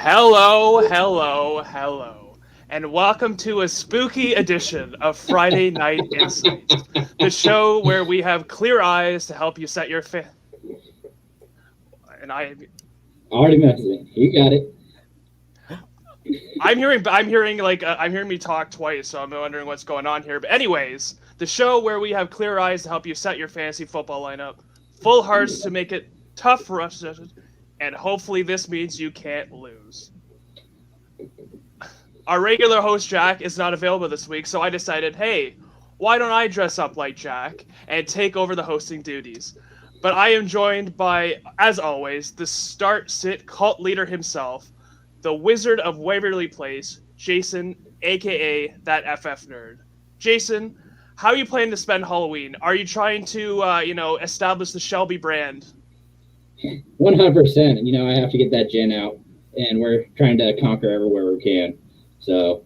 Hello, and welcome to a spooky edition of Friday Night Insights, the show where we have clear eyes to help you set your and Already messaging. You got it. I'm hearing me talk twice, so I'm wondering what's going on here. But anyways, the show where we have clear eyes to help you set your fantasy football lineup, full hearts to make it tough for us, and hopefully this means you can't lose. Our regular host, Jack, is not available this week, so I decided, hey, why don't I dress up like Jack and take over the hosting duties? But I am joined by, as always, the start-sit cult leader himself, the Wizard of Waverly Place, Jason, a.k.a. that FF nerd. Jason, how are you planning to spend Halloween? Are you trying to, establish the Shelby brand? 100%. I have to get that gin out, and we're trying to conquer everywhere we can. So,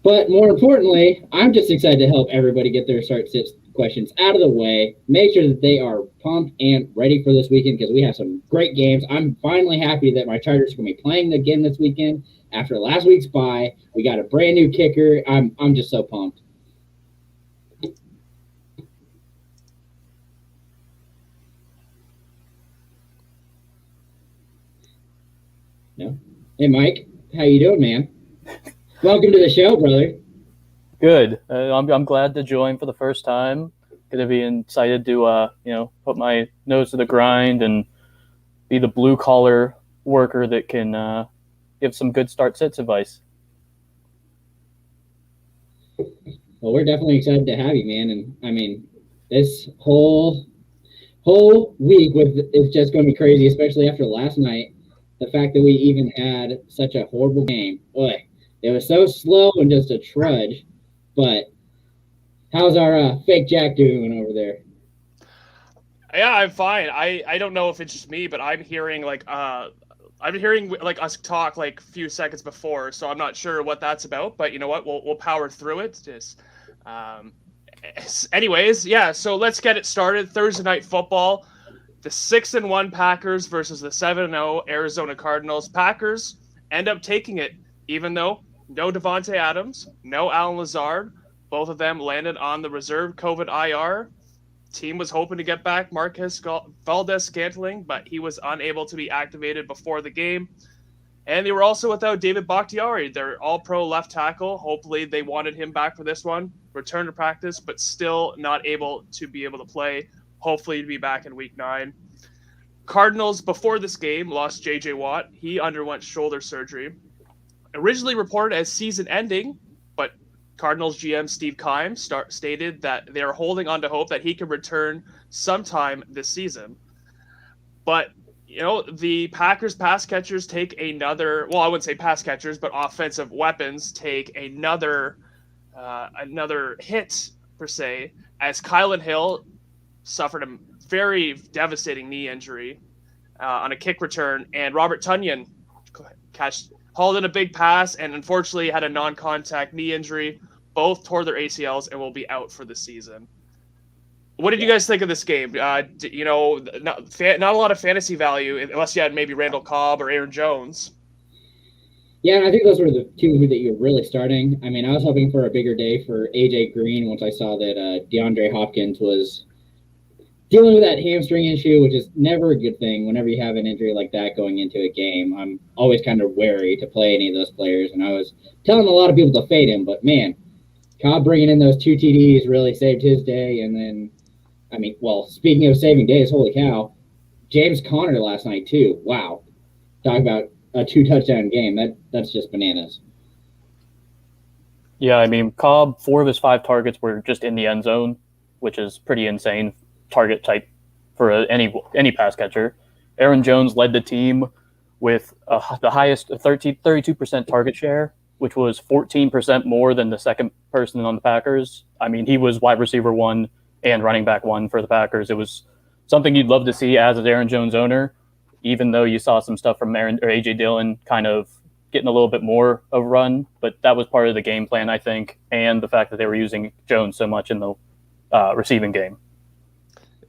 but more importantly, I'm just excited to help everybody get their start-sit questions out of the way, make sure that they are pumped and ready for this weekend because we have some great games. I'm finally happy that my Chargers are going to be playing again this weekend after last week's bye. We got a brand new kicker. I'm just so pumped. No. Hey, Mike, how you doing, man? Welcome to the show, brother. Good. I'm glad to join for the first time. Going to be excited to put my nose to the grind and be the blue collar worker that can give some good start sits advice. Well, we're definitely excited to have you, man. And I mean, this whole week is just going to be crazy, especially after last night. The fact that we even had such a horrible game. Boy, it was so slow and just a trudge. But how's our fake Jack doing over there? Yeah, I'm fine. I don't know if it's just me, but I'm hearing us talk like a few seconds before, so I'm not sure what that's about. But you know what? We'll power through it. Anyways, yeah. So let's get it started. Thursday night football. The 6-1 Packers versus the 7-0 Arizona Cardinals. Packers end up taking it, even though no Devontae Adams, no Allen Lazard. Both of them landed on the reserve COVID IR. Team was hoping to get back Marquez Valdez-Scantling, but he was unable to be activated before the game. And they were also without David Bakhtiari, their all-pro left tackle. Hopefully they wanted him back for this one. Return to practice, but still not able to play. Hopefully to be back in week 9. Cardinals, before this game, lost J.J. Watt. He underwent shoulder surgery. Originally reported as season-ending, but Cardinals GM Steve Keim stated that they are holding on to hope that he can return sometime this season. But, the Packers pass catchers take another, well, I wouldn't say pass catchers, but offensive weapons take another hit, per se, as Kylan Hill suffered a very devastating knee injury on a kick return, and Robert Tonyan hauled in a big pass and unfortunately had a non-contact knee injury. Both tore their ACLs and will be out for the season. What did you guys think of this game? Not a lot of fantasy value unless you had maybe Randall Cobb or Aaron Jones. Yeah, and I think those were the two that you were really starting. I mean, I was hoping for a bigger day for AJ Green once I saw that Deandre Hopkins was dealing with that hamstring issue, which is never a good thing whenever you have an injury like that going into a game. I'm always kind of wary to play any of those players, and I was telling a lot of people to fade him, but man, Cobb bringing in those 2 TDs really saved his day. And then, speaking of saving days, holy cow, James Conner last night too. Wow. Talk about a 2-touchdown game. That's just bananas. Yeah, Cobb, 4 of his 5 targets were just in the end zone, which is pretty insane target type for any pass catcher. Aaron Jones led the team with the highest 32% target share, which was 14% more than the second person on the Packers. He was wide receiver 1 and running back 1 for the Packers. It was something you'd love to see as an Aaron Jones owner, even though you saw some stuff from A.J. Dillon kind of getting a little bit more of a run, but that was part of the game plan, I think, and the fact that they were using Jones so much in the receiving game.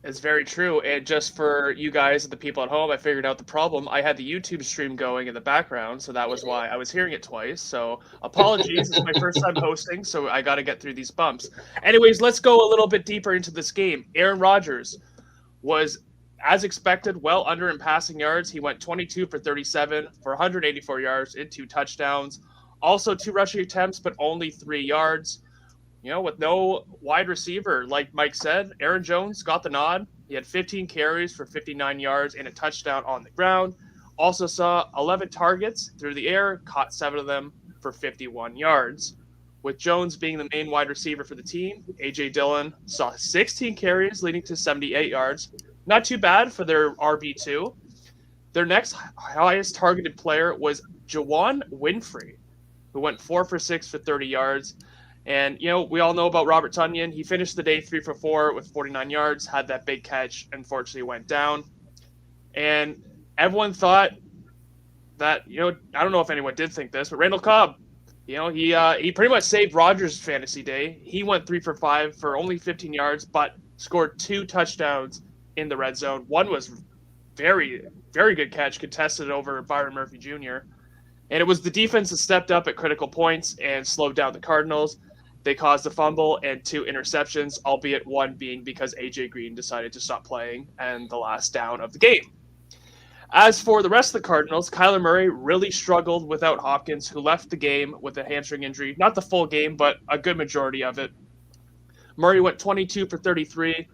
It's very true. And just for you guys and the people at home, I figured out the problem. I had the YouTube stream going in the background, so that was why I was hearing it twice. So apologies. It's my first time hosting, so I got to get through these bumps. Anyways, let's go a little bit deeper into this game. Aaron Rodgers was, as expected, well under in passing yards. He went 22 for 37 for 184 yards and 2 touchdowns. Also 2 rushing attempts, but only 3 yards. With no wide receiver, like Mike said, Aaron Jones got the nod. He had 15 carries for 59 yards and a touchdown on the ground. Also saw 11 targets through the air, caught 7 of them for 51 yards. With Jones being the main wide receiver for the team, A.J. Dillon saw 16 carries, leading to 78 yards. Not too bad for their RB2. Their next highest targeted player was Juwan Winfrey, who went 4 for 6 for 30 yards. And, we all know about Robert Tonyan. He finished the day 3 for 4 with 49 yards, had that big catch, unfortunately went down. And everyone thought that, I don't know if anyone did think this, but Randall Cobb, he pretty much saved Rodgers' fantasy day. He went 3 for 5 for only 15 yards, but scored 2 touchdowns in the red zone. One was very, very good catch, contested over Byron Murphy Jr. And it was the defense that stepped up at critical points and slowed down the Cardinals. They caused a fumble and 2 interceptions, albeit one being because A.J. Green decided to stop playing and the last down of the game. As for the rest of the Cardinals, Kyler Murray really struggled without Hopkins, who left the game with a hamstring injury. Not the full game, but a good majority of it. Murray went 22 for 33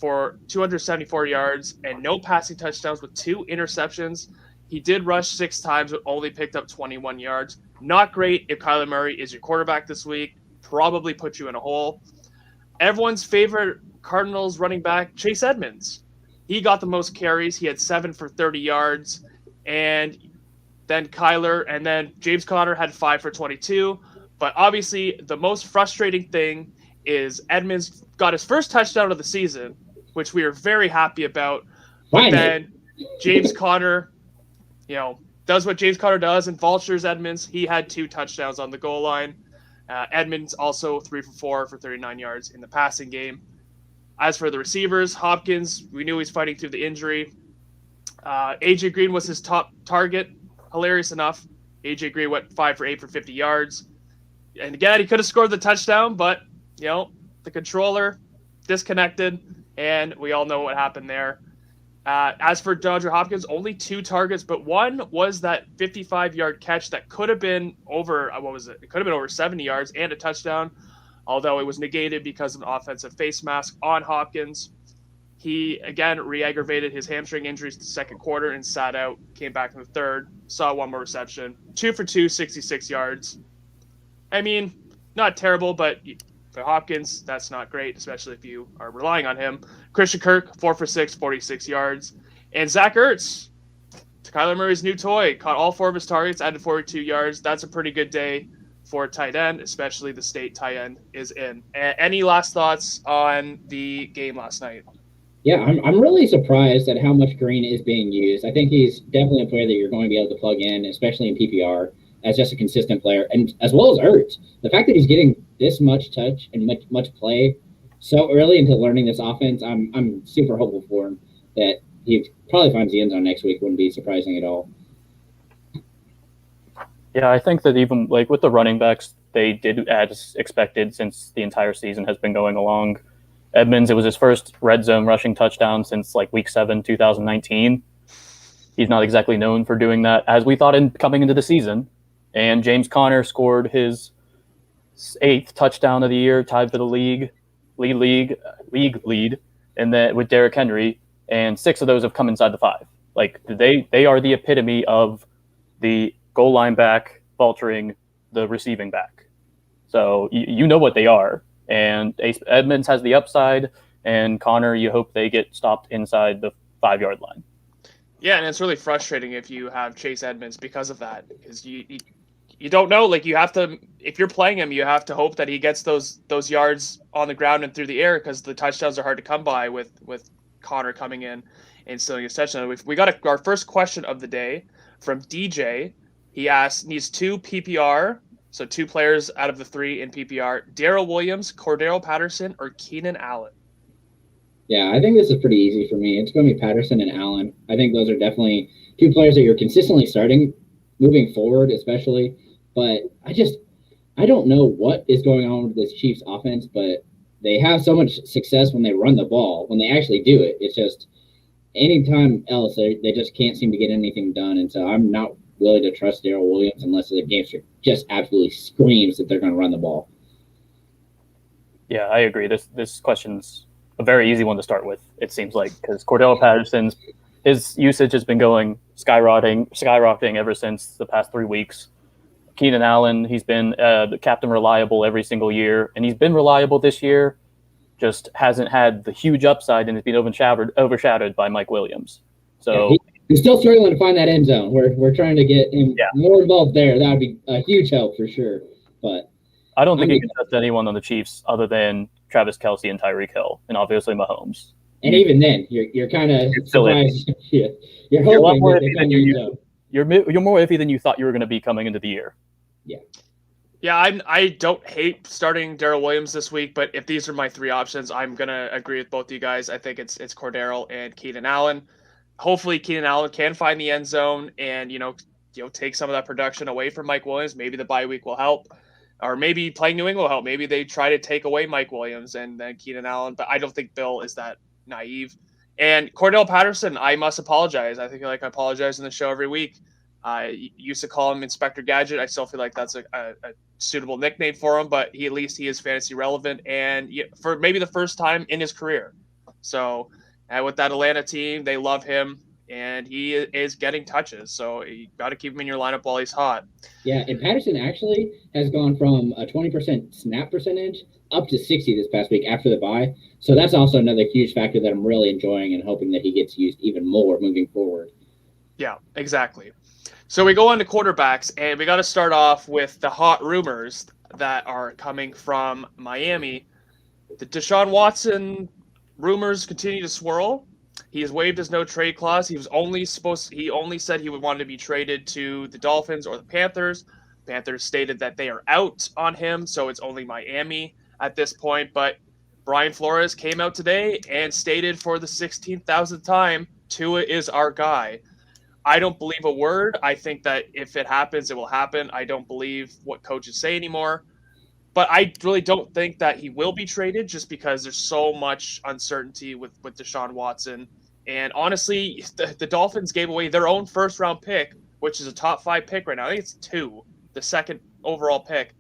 for 274 yards and no passing touchdowns with 2 interceptions. He did rush 6 times, but only picked up 21 yards. Not great if Kyler Murray is your quarterback this week. Probably put you in a hole. Everyone's favorite Cardinals running back, Chase Edmonds. He got the most carries. He had 7 for 30 yards. And then Kyler, and then James Conner had 5 for 22. But obviously, the most frustrating thing is Edmonds got his first touchdown of the season, which we are very happy about. But then James Conner, does what James Conner does and vultures Edmonds. He had 2 touchdowns on the goal line. Edmonds also 3 for 4 for 39 yards in the passing game. As for the receivers, Hopkins, we knew he was fighting through the injury. A.J. Green was his top target. Hilarious enough. A.J. Green went 5 for 8 for 50 yards. And again, he could have scored the touchdown, but, the controller disconnected, and we all know what happened there. As for DeAndre Hopkins, only 2 targets, but one was that 55-yard catch that could have been over, It could have been over 70 yards and a touchdown, although it was negated because of an offensive face mask on Hopkins. He, again, re-aggravated his hamstring injuries in the second quarter and sat out, came back in the third, saw 1 more reception. 2 for 2, 66 yards. I mean, not terrible, but for Hopkins, that's not great, especially if you are relying on him. Christian Kirk, 4 for 6, 46 yards. And Zach Ertz, Kyler Murray's new toy, caught all 4 of his targets, added 42 yards. That's a pretty good day for a tight end, especially the state tight end is in. Any last thoughts on the game last night? Yeah, I'm really surprised at how much Green is being used. I think he's definitely a player that you're going to be able to plug in, especially in PPR, as just a consistent player, and as well as Ertz. The fact that he's getting this much touch and much play so early into learning this offense, I'm super hopeful for him that he probably finds the end zone next week. Wouldn't be surprising at all. Yeah, I think that even with the running backs, they did as expected since the entire season has been going along. Edmonds, it was his first red zone rushing touchdown since week 7, 2019. He's not exactly known for doing that as we thought coming into the season. And James Conner scored his 8th touchdown of the year, tied for the league lead, and then with Derrick Henry, and 6 of those have come inside the 5. They are the epitome of the goal line back vulturing the receiving back. So you know what they are. And Edmonds has the upside, and Conner, you hope they get stopped inside the 5-yard line. Yeah, and it's really frustrating if you have Chase Edmonds because of that, because you don't know. You have to, if you're playing him, you have to hope that he gets those yards on the ground and through the air, because the touchdowns are hard to come by with Conner coming in and stealing his touchdown. We got our first question of the day from DJ. He asked, needs 2 PPR. So 2 players out of the 3 in PPR: Darrell Williams, Cordero Patterson, or Keenan Allen. Yeah, I think this is pretty easy for me. It's going to be Patterson and Allen. I think those are definitely two players that you're consistently starting moving forward, especially. But I don't know what is going on with this Chiefs offense, but they have so much success when they run the ball. When they actually do it, it's just anytime else, they just can't seem to get anything done. And so I'm not willing to trust Darrell Williams unless the game just absolutely screams that they're going to run the ball. Yeah, I agree. This question's a very easy one to start with, it seems like, because Cordell Patterson's his usage has been going skyrocketing ever since the past 3 weeks. Keenan Allen, he's been the captain reliable every single year, and he's been reliable this year, just hasn't had the huge upside and has been overshadowed by Mike Williams. So yeah, he's still struggling to find that end zone. We're trying to get him more involved there. That would be a huge help for sure. But I don't think he can trust anyone on the Chiefs other than Travis Kelce and Tyreek Hill, and obviously Mahomes. And even then, you're kind of surprised. You're hoping more that they find the end zone. You're more iffy than you thought you were going to be coming into the year. Yeah. Yeah, I don't hate starting Darrell Williams this week, but if these are my three options, I'm gonna agree with both of you guys. I think it's Cordero and Keenan Allen. Hopefully, Keenan Allen can find the end zone and take some of that production away from Mike Williams. Maybe the bye week will help, or maybe playing New England will help. Maybe they try to take away Mike Williams and then Keenan Allen, but I don't think Bill is that naive. And Cordell Patterson, I must apologize. I think I apologize in the show every week. I used to call him Inspector Gadget. I still feel like that's a suitable nickname for him, but at least he is fantasy relevant and for maybe the first time in his career. So with that Atlanta team, they love him and he is getting touches. So you got to keep him in your lineup while he's hot. Yeah, and Patterson actually has gone from a 20% snap percentage up to 60 this past week after the bye. So that's also another huge factor that I'm really enjoying and hoping that he gets used even more moving forward. Yeah, exactly. So we go on to quarterbacks, and we got to start off with the hot rumors that are coming from Miami. The Deshaun Watson rumors continue to swirl. He has waived his no trade clause. He only said he would want to be traded to the Dolphins or the Panthers. Panthers stated that they are out on him, so it's only Miami at this point. But Brian Flores came out today and stated for the 16,000th time, Tua is our guy. I don't believe a word. I think that if it happens, it will happen. I don't believe what coaches say anymore. But I really don't think that he will be traded just because there's so much uncertainty with Deshaun Watson. And honestly, the Dolphins gave away their own first-round pick, which is a top 5 pick right now. I think it's 2, the second overall pick.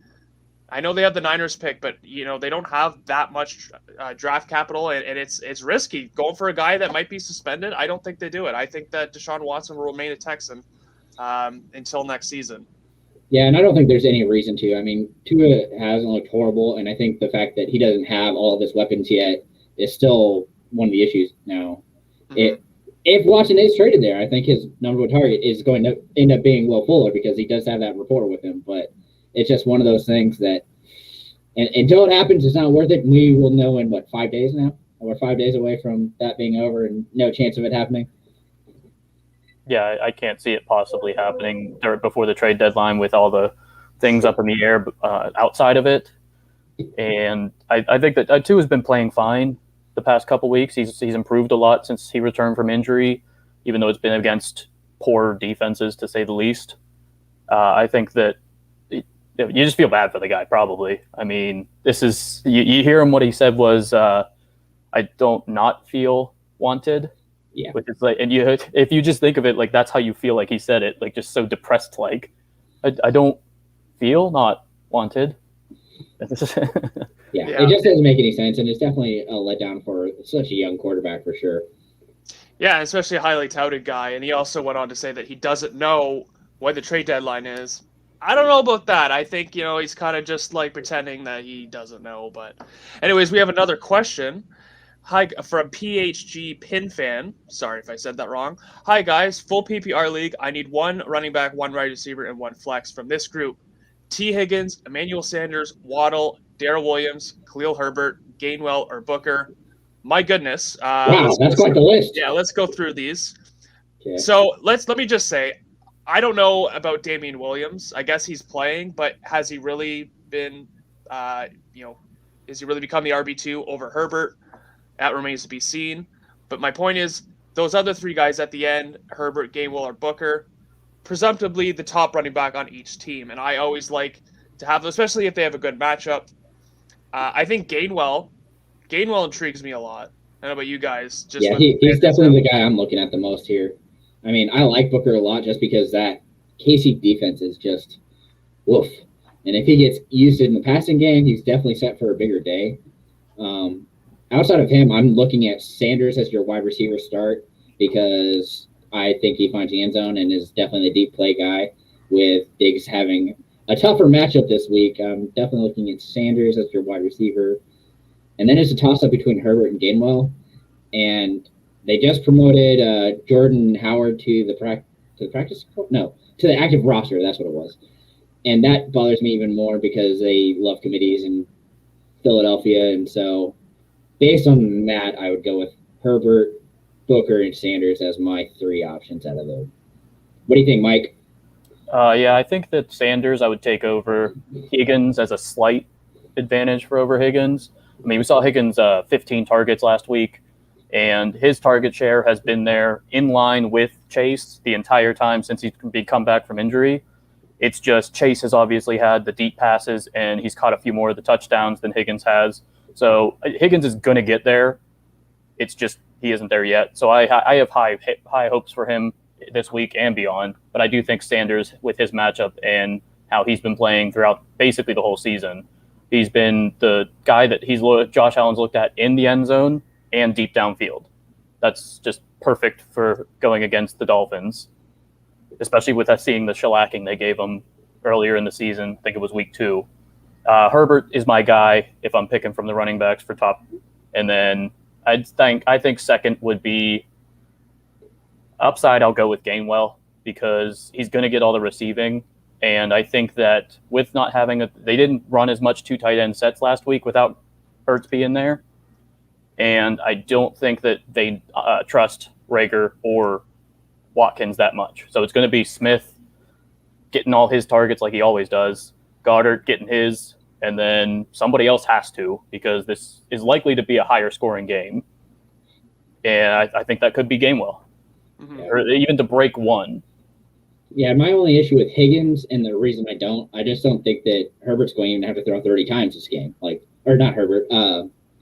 I know they have the Niners pick, but they don't have that much draft capital, and it's risky going for a guy that might be suspended. I don't think they do it. I think that Deshaun Watson will remain a Texan until next season. Yeah, and I don't think there's any reason to. I mean, Tua hasn't looked horrible, and I think the fact that he doesn't have all of his weapons yet is still one of the issues now. Mm-hmm. If Watson is traded there, I think his number one target is going to end up being Will Fuller because he does have that rapport with him, but it's just one of those things that and until it happens, it's not worth it. We will know in, 5 days now? We're 5 days away from that being over and no chance of it happening. Yeah, I can't see it possibly happening before the trade deadline with all the things up in the air outside of it. And I think that Tua has been playing fine the past couple weeks. He's improved a lot since he returned from injury, even though it's been against poor defenses, to say the least. I think that you just feel bad for the guy, probably. I mean, this is you hear him. What he said was, "I don't not feel wanted." Yeah, which is like, and if you just think of it like that's how you feel, like he said it, like just so depressed. Like, I don't feel not wanted. Yeah, it just doesn't make any sense, and it's definitely a letdown for such a young quarterback for sure. Yeah, especially a highly touted guy, and he also went on to say that he doesn't know when the trade deadline is. I don't know about that. I think, he's kind of just like pretending that he doesn't know. But anyways, we have another question. Hi, from PHG Pin Fan. Sorry if I said that wrong. Hi, guys. Full PPR league. I need 1 running back, 1 wide receiver, and 1 flex from this group. T. Higgins, Emmanuel Sanders, Waddle, Darrell Williams, Khalil Herbert, Gainwell, or Booker. My goodness. Wow, that's quite the list. Yeah, let's go through these. Okay. So let me just say, I don't know about Damian Williams. I guess he's playing, but has he really been, has he really become the RB2 over Herbert? That remains to be seen. But my point is, those other three guys at the end, Herbert, Gainwell, or Booker, presumptively the top running back on each team. And I always like to have, especially if they have a good matchup. I think Gainwell intrigues me a lot. I don't know about you guys. He's definitely the guy I'm looking at the most here. I mean, I like Booker a lot just because that KC defense is just woof. And if he gets used in the passing game, he's definitely set for a bigger day. Outside of him, I'm looking at Sanders as your wide receiver start because I think he finds the end zone and is definitely the deep play guy. With Diggs having a tougher matchup this week, I'm definitely looking at Sanders as your wide receiver. And then it's a toss-up between Herbert and Gainwell. And they just promoted Jordan Howard to the practice? No, to the active roster. That's what it was. And that bothers me even more because they love committees in Philadelphia. And so based on that, I would go with Herbert, Booker, and Sanders as my three options out of those. What do you think, Mike? I think that Sanders I would take over Higgins as a slight advantage for over Higgins. I mean, we saw Higgins 15 targets last week, and his target share has been there in line with Chase the entire time since he's come back from injury. It's just Chase has obviously had the deep passes, and he's caught a few more of the touchdowns than Higgins has. So Higgins is going to get there. It's just he isn't there yet. So I have high hopes for him this week and beyond. But I do think Sanders, with his matchup and how he's been playing throughout basically the whole season, he's been the guy that Josh Allen's looked at in the end zone and deep downfield. That's just perfect for going against the Dolphins, especially with us seeing the shellacking they gave him earlier in the season. I think it was week 2. Herbert is my guy if I'm picking from the running backs for top. And then I think second would be upside. I'll go with Gainwell because he's going to get all the receiving. And I think that with not having they didn't run as much 2 tight end sets last week without Ertz being there. And I don't think that they trust Rager or Watkins that much. So it's going to be Smith getting all his targets like he always does, Goddard getting his, and then somebody else has to, because this is likely to be a higher scoring game. And I think that could be Gainwell, or even to break one. Yeah, my only issue with Higgins, and the reason I just don't think that Herbert's going to even have to throw 30 times this game. Or not Herbert,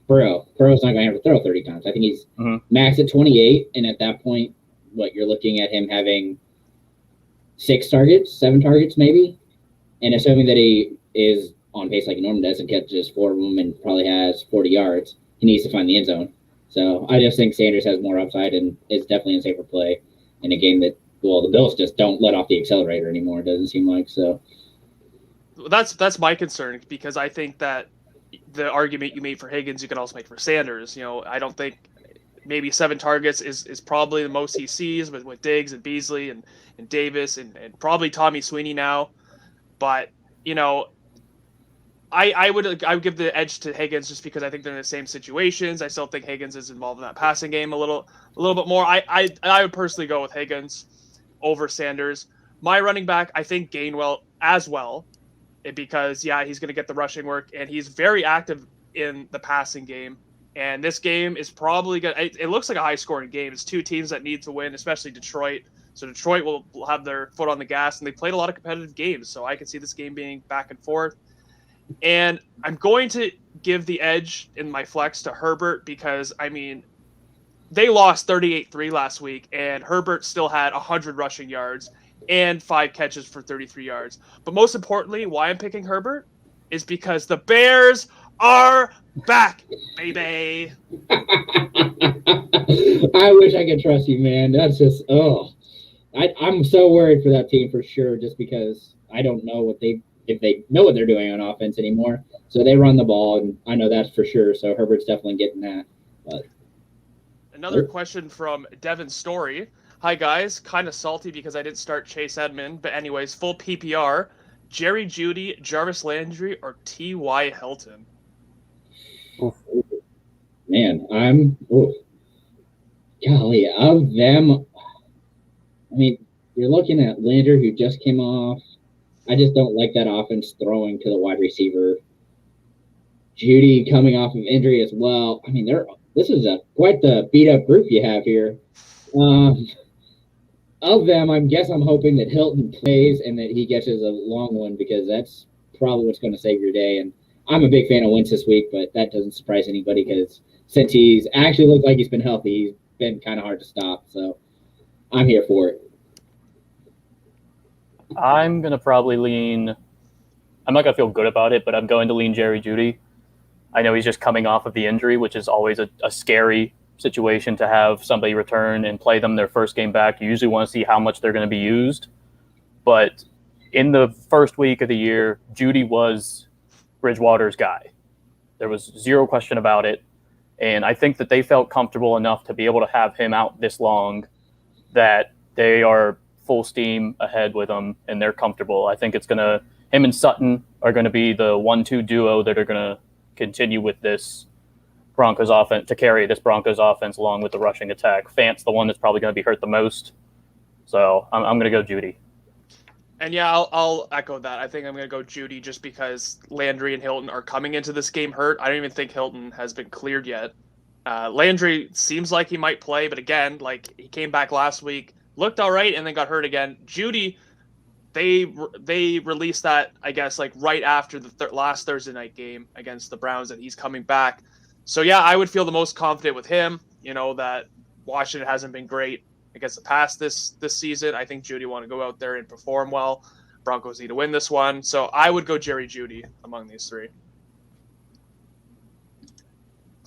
Burrow. Burrow's not going to have to throw 30 times. I think he's max at 28, and at that point, you're looking at him having 7 targets maybe, and assuming that he is on pace like he normally does and catches 4 of them and probably has 40 yards, he needs to find the end zone. So I just think Sanders has more upside and is definitely a safer play in a game that, the Bills just don't let off the accelerator anymore, it doesn't seem like. So that's my concern, because I think that the argument you made for Higgins, you can also make for Sanders. I don't think maybe 7 targets is probably the most he sees with Diggs and Beasley and Davis and probably Tommy Sweeney now. But, I would give the edge to Higgins just because I think they're in the same situations. I still think Higgins is involved in that passing game a little bit more. I would personally go with Higgins over Sanders. My running back, I think Gainwell as well, because he's going to get the rushing work and he's very active in the passing game. And this game is probably going to, it looks like a high scoring game. It's 2 teams that need to win, especially Detroit. So Detroit will have their foot on the gas, and they played a lot of competitive games. So I can see this game being back and forth. And I'm going to give the edge in my flex to Herbert because, they lost 38-3 last week, and Herbert still had 100 rushing yards and 5 catches for 33 yards. But most importantly, why I'm picking Herbert is because the Bears are back, baby. I wish I could trust you, man. That's just, I'm so worried for that team for sure, just because I don't know if they know what they're doing on offense anymore. So they run the ball, and I know that's for sure. So Herbert's definitely getting that. But another question from Devin Story. Hi, guys. Kind of salty because I didn't start Chase Edmond. But anyways, full PPR. Jerry Jeudy, Jarvis Landry, or T.Y. Hilton? Man, golly, of them, you're looking at Landry, who just came off. I just don't like that offense throwing to the wide receiver. Jeudy coming off of injury as well. this is quite the beat-up group you have here. Of them, I'm hoping that Hilton plays and that he catches a long one because that's probably what's going to save your day. And I'm a big fan of Wentz this week, but that doesn't surprise anybody because since he's actually looked like he's been healthy, he's been kind of hard to stop. So I'm here for it. I'm going to probably lean – I'm not going to feel good about it, but I'm going to lean Jerry Jeudy. I know he's just coming off of the injury, which is always a scary situation to have somebody return and play them their first game back. You usually want to see how much they're going to be used. But in the first week of the year, Jeudy was Bridgewater's guy. There was zero question about it. And I think that they felt comfortable enough to be able to have him out this long that they are full steam ahead with him and they're comfortable. I think it's going to – him and Sutton are going to be the 1-2 duo that are going to continue with this Broncos offense, to carry this Broncos offense along with the rushing attack. Fant's the one that's probably going to be hurt the most. So I'm going to go Jeudy. And yeah, I'll echo that. I think I'm going to go Jeudy just because Landry and Hilton are coming into this game hurt. I don't even think Hilton has been cleared yet. Landry seems like he might play, but again, like he came back last week, looked all right, and then got hurt again. Jeudy, they released that, I guess, like right after the last Thursday night game against the Browns, and he's coming back. So yeah, I would feel the most confident with him. You know that Washington hasn't been great against the pass this season. I think Jeudy want to go out there and perform well. Broncos need to win this one. So I would go Jerry Jeudy among these three.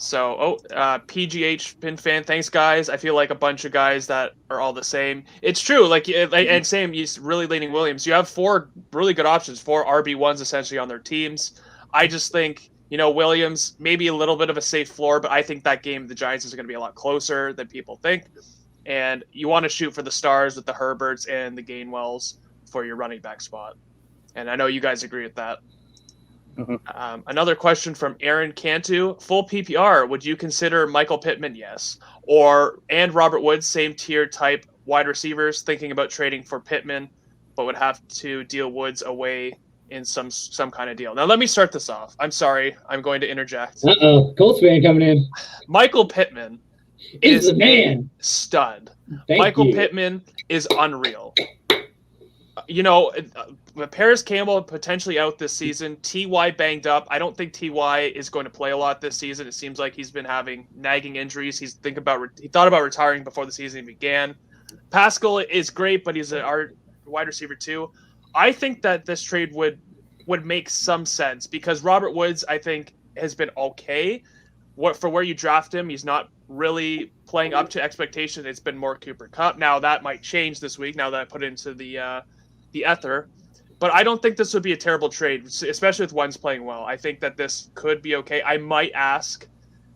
So, PGH Pin Fan, thanks guys. I feel like a bunch of guys that are all the same. It's true, and same. He's really leaning Williams. You have four really good options, four RB1s essentially on their teams. I just think Williams maybe a little bit of a safe floor, but I think that game the Giants is going to be a lot closer than people think. And you want to shoot for the stars with the Herberts and the Gainwells for your running back spot. And I know you guys agree with that. Mm-hmm. Another question from Aaron Cantu. Full PPR, would you consider Michael Pittman? Yes. And Robert Woods, same tier type wide receivers, thinking about trading for Pittman, but would have to deal Woods away in some kind of deal. Now, let me start this off. I'm sorry. I'm going to interject. Colts fan coming in. Michael Pittman is the man. A stud. Michael Pittman is unreal. Paris Campbell potentially out this season. T.Y. banged up. I don't think T.Y. is going to play a lot this season. It seems like he's been having nagging injuries. He thought about retiring before the season began. Pascal is great, but he's our wide receiver too. I think that this trade would make some sense because Robert Woods, I think, has been okay. For where you draft him, he's not really playing up to expectations. It's been more Cooper Kupp. Now that might change this week. Now that I put it into the ether, but I don't think this would be a terrible trade, especially with Woods playing well. I think that this could be okay. I might ask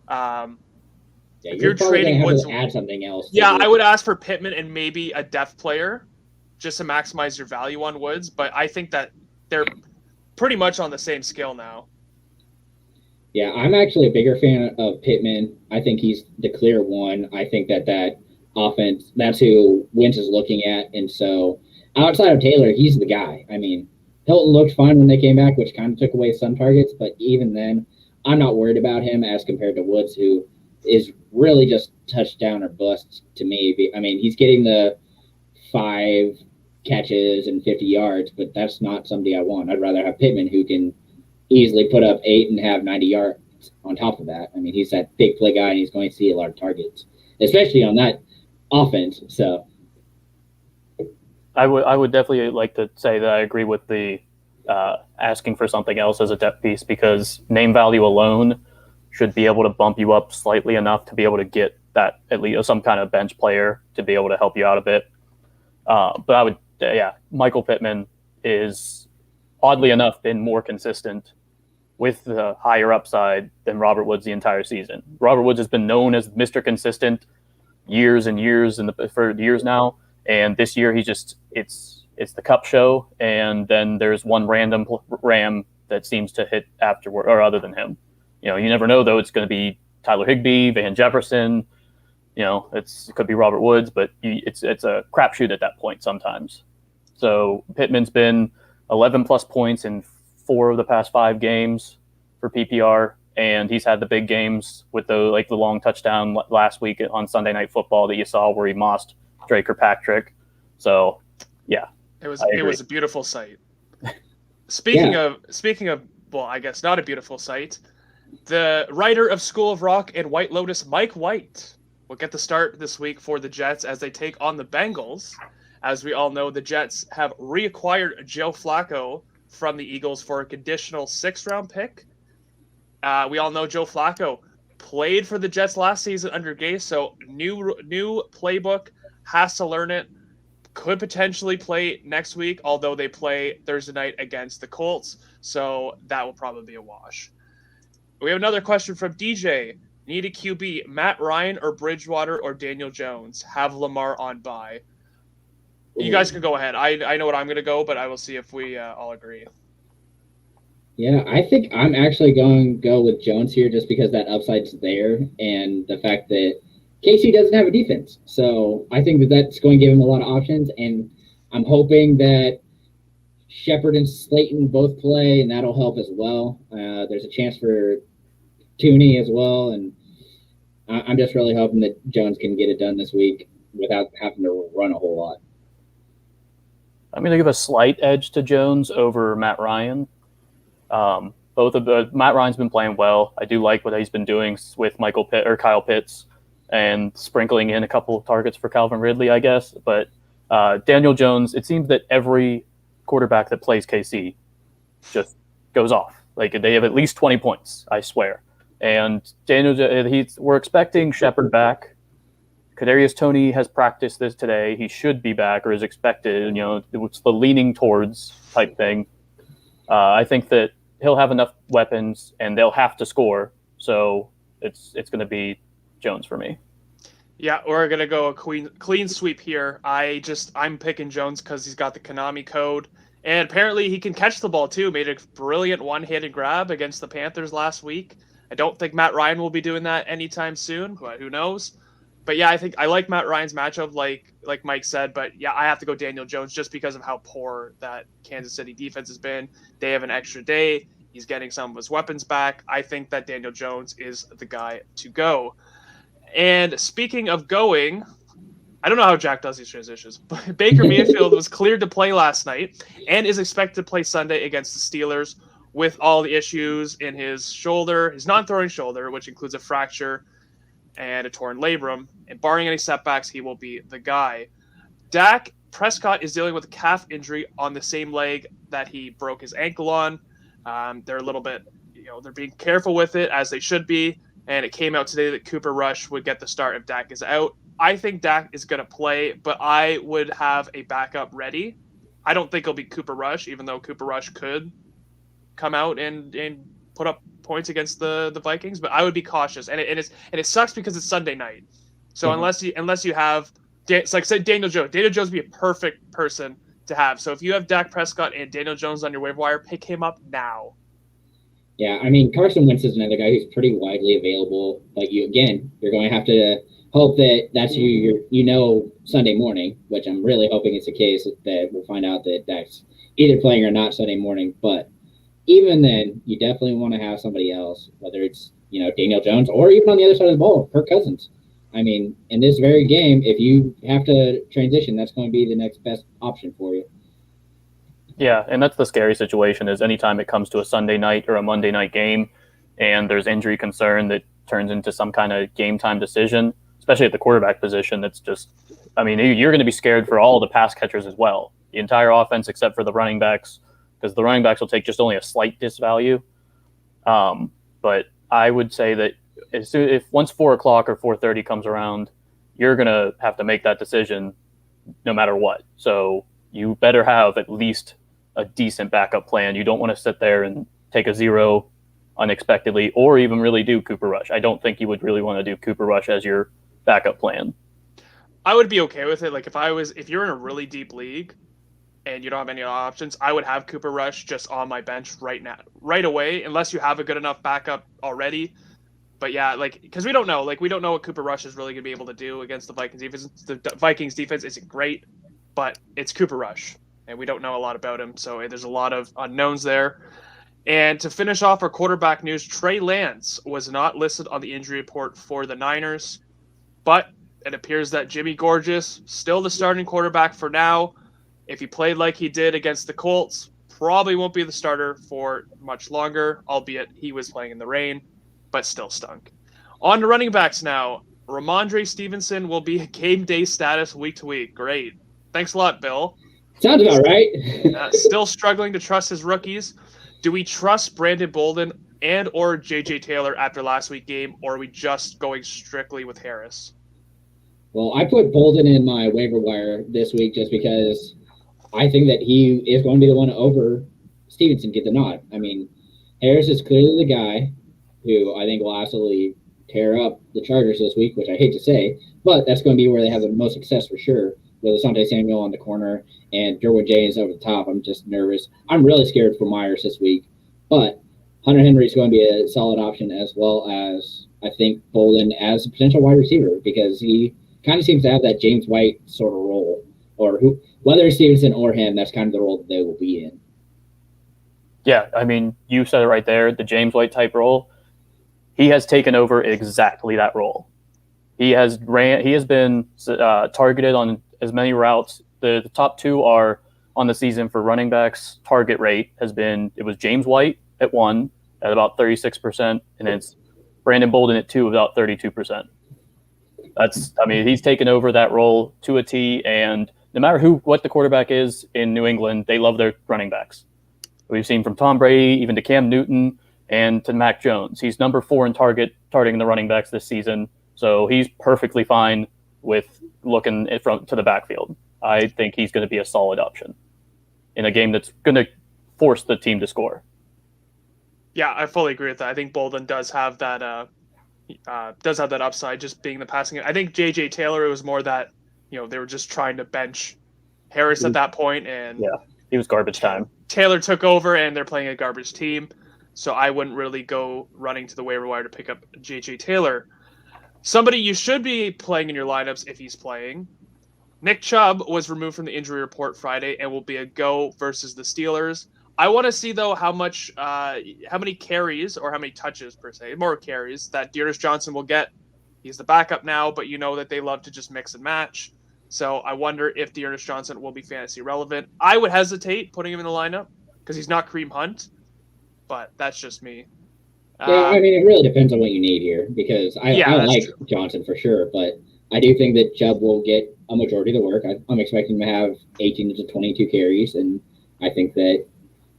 if you're trading Woods, add something else. Yeah, I would ask for Pittman and maybe a depth player just to maximize your value on Woods. But I think that they're pretty much on the same scale now. Yeah, I'm actually a bigger fan of Pittman. I think he's the clear one. I think that offense, that's who Wentz is looking at. And so outside of Taylor, he's the guy. I mean, Hilton looked fine when they came back, which kind of took away some targets. But even then, I'm not worried about him as compared to Woods, who is really just touchdown or bust to me. I mean, he's getting the 5 catches and 50 yards, but that's not somebody I want. I'd rather have Pittman, who can easily put up 8 and have 90 yards on top of that. I mean, he's that big play guy, and he's going to see a lot of targets, especially on that offense. So I would definitely like to say that I agree with the asking for something else as a depth piece, because name value alone should be able to bump you up slightly enough to be able to get that at least some kind of bench player to be able to help you out a bit. But I would, Michael Pittman is oddly enough been more consistent with the higher upside than Robert Woods the entire season. Robert Woods has been known as Mr. Consistent years and years for years now. And this year it's the Cup show, and then there's one random Ram that seems to hit afterward or other than him. You never know though. It's going to be Tyler Higbee, Van Jefferson. It could be Robert Woods, but it's a crapshoot at that point sometimes. So Pittman's been 11 plus points in 4 of the past 5 games for PPR. and he's had the big games with the long touchdown last week on Sunday Night Football that you saw where he mossed Drake or Patrick. So, yeah, it was a beautiful sight. Speaking of, well, I guess not a beautiful sight. The writer of School of Rock and White Lotus, Mike White, will get the start this week for the Jets as they take on the Bengals. As we all know, the Jets have reacquired Joe Flacco from the Eagles for a conditional 6th-round pick. We all know Joe Flacco played for the Jets last season under Gase, so new playbook, has to learn it. Could potentially play next week, although they play Thursday night against the Colts, so that will probably be a wash. We have another question from DJ. Need a QB, Matt Ryan or Bridgewater or Daniel Jones? Have Lamar on bye. You guys can go ahead. I know what I'm going to go, but I will see if we all agree. Yeah, I think I'm actually going to go with Jones here just because that upside's there and the fact that KC doesn't have a defense. So I think that's going to give him a lot of options, and I'm hoping that Shepard and Slayton both play, and that'll help as well. There's a chance for Tooney as well, and I'm just really hoping that Jones can get it done this week without having to run a whole lot. I'm going to give a slight edge to Jones over Matt Ryan. Matt Ryan's been playing well. I do like what he's been doing with Kyle Pitts and sprinkling in a couple of targets for Calvin Ridley, I guess. But Daniel Jones, it seems that every quarterback that plays KC just goes off. Like, they have at least 20 points, I swear. And we're expecting Shepard back. Kadarius Toney has practiced this today. He should be back or is expected. It's the leaning towards type thing. I think that he'll have enough weapons and they'll have to score. So it's going to be Jones for me. Yeah, we're going to go a clean sweep here. I'm picking Jones because he's got the Konami code. And apparently he can catch the ball too. Made a brilliant one-handed grab against the Panthers last week. I don't think Matt Ryan will be doing that anytime soon, but who knows? But yeah, I think I like Matt Ryan's matchup, like Mike said. But yeah, I have to go Daniel Jones just because of how poor that Kansas City defense has been. They have an extra day. He's getting some of his weapons back. I think that Daniel Jones is the guy to go. And speaking of going, I don't know how Jack does these transitions, but Baker Mayfield was cleared to play last night and is expected to play Sunday against the Steelers with all the issues in his shoulder, his non-throwing shoulder, which includes a fracture and a torn labrum. And barring any setbacks, he will be the guy. Dak Prescott is dealing with a calf injury on the same leg that he broke his ankle on. They're a little bit, they're being careful with it, as they should be. And it came out today that Cooper Rush would get the start if Dak is out. I think Dak is going to play, but I would have a backup ready. I don't think it'll be Cooper Rush, even though Cooper Rush could come out and put up points against the Vikings. But I would be cautious, and it sucks because it's Sunday night. So unless you have, it's like I said, Daniel Jones would be a perfect person to have. So if you have Dak Prescott and Daniel Jones on your waiver wire, pick him up now. Yeah, I mean, Carson Wentz is another guy who's pretty widely available. But you're going to have to hope that that's Sunday morning, which I'm really hoping it's the case that we'll find out that Dak's either playing or not Sunday morning. But even then, you definitely want to have somebody else, whether it's, Daniel Jones or even on the other side of the ball, Kirk Cousins. I mean, in this very game, if you have to transition, that's going to be the next best option for you. Yeah, and that's the scary situation is anytime it comes to a Sunday night or a Monday night game and there's injury concern that turns into some kind of game time decision, especially at the quarterback position, that's just, you're going to be scared for all the pass catchers as well. The entire offense except for the running backs, because the running backs will take just only a slight disvalue. But I would say that once 4 o'clock or 4:30 comes around, you're going to have to make that decision no matter what. So you better have at least a decent backup plan. You don't want to sit there and take a 0 unexpectedly or even really do Cooper Rush. I don't think you would really want to do Cooper Rush as your backup plan. I would be okay with it. Like if you're in a really deep league and you don't have any options, I would have Cooper Rush just on my bench right away, unless you have a good enough backup already. But yeah, because we don't know what Cooper Rush is really going to be able to do against the Vikings defense. The Vikings defense isn't great, but it's Cooper Rush, and we don't know a lot about him. So there's a lot of unknowns there. And to finish off our quarterback news, Trey Lance was not listed on the injury report for the Niners, but it appears that Jimmy Gorgeous, still the starting quarterback for now. If he played like he did against the Colts, probably won't be the starter for much longer, albeit he was playing in the rain, but still stunk. On to running backs now. Ramondre Stevenson will be game day status week to week. Great. Thanks a lot, Bill. Sounds about right. Still struggling to trust his rookies. Do we trust Brandon Bolden and or J.J. Taylor after last week's game, or are we just going strictly with Harris? Well, I put Bolden in my waiver wire this week just because I think that he is going to be the one over Stevenson get the nod. I mean, Harris is clearly the guy who I think will absolutely tear up the Chargers this week, which I hate to say, but that's going to be where they have the most success for sure, with Asante Samuel on the corner and Derwin James over the top. I'm just nervous. I'm really scared for Myers this week, but Hunter Henry is going to be a solid option, as well as I think Bolden as a potential wide receiver, because he kind of seems to have that James White sort of role, or whether it's Stevenson or him, that's kind of the role that they will be in. Yeah, I mean, you said it right there, the James White type role. He has taken over exactly that role. He has been targeted on as many routes. The top two are on the season for running backs. Target rate it was James White at 1 at about 36%, and it's Brandon Bolden at 2 about 32%. He's taken over that role to a T, and no matter what the quarterback is in New England, they love their running backs. We've seen from Tom Brady, even to Cam Newton, and to Mac Jones. He's number 4 in targeting the running backs this season, so he's perfectly fine with looking to the backfield. I think he's going to be a solid option in a game that's going to force the team to score. Yeah, I fully agree with that. I think Bolden does have that upside, just being the passing. I think J.J. Taylor, it was more that they were just trying to bench Harris at that point, and yeah, he was garbage time. Taylor took over, and they're playing a garbage team, so I wouldn't really go running to the waiver wire to pick up J.J. Taylor. Somebody you should be playing in your lineups if he's playing. Nick Chubb was removed from the injury report Friday and will be a go versus the Steelers. I want to see, though, how many carries, or how many touches, per se, more carries, that Dearness Johnson will get. He's the backup now, but you know that they love to just mix and match. So I wonder if Dearness Johnson will be fantasy relevant. I would hesitate putting him in the lineup because he's not Kareem Hunt, but that's just me. Yeah, I mean, it really depends on what you need here, because I like true. Johnson for sure, but I do think that Chubb will get a majority of the work. I'm expecting him to have 18 to 22 carries, and I think that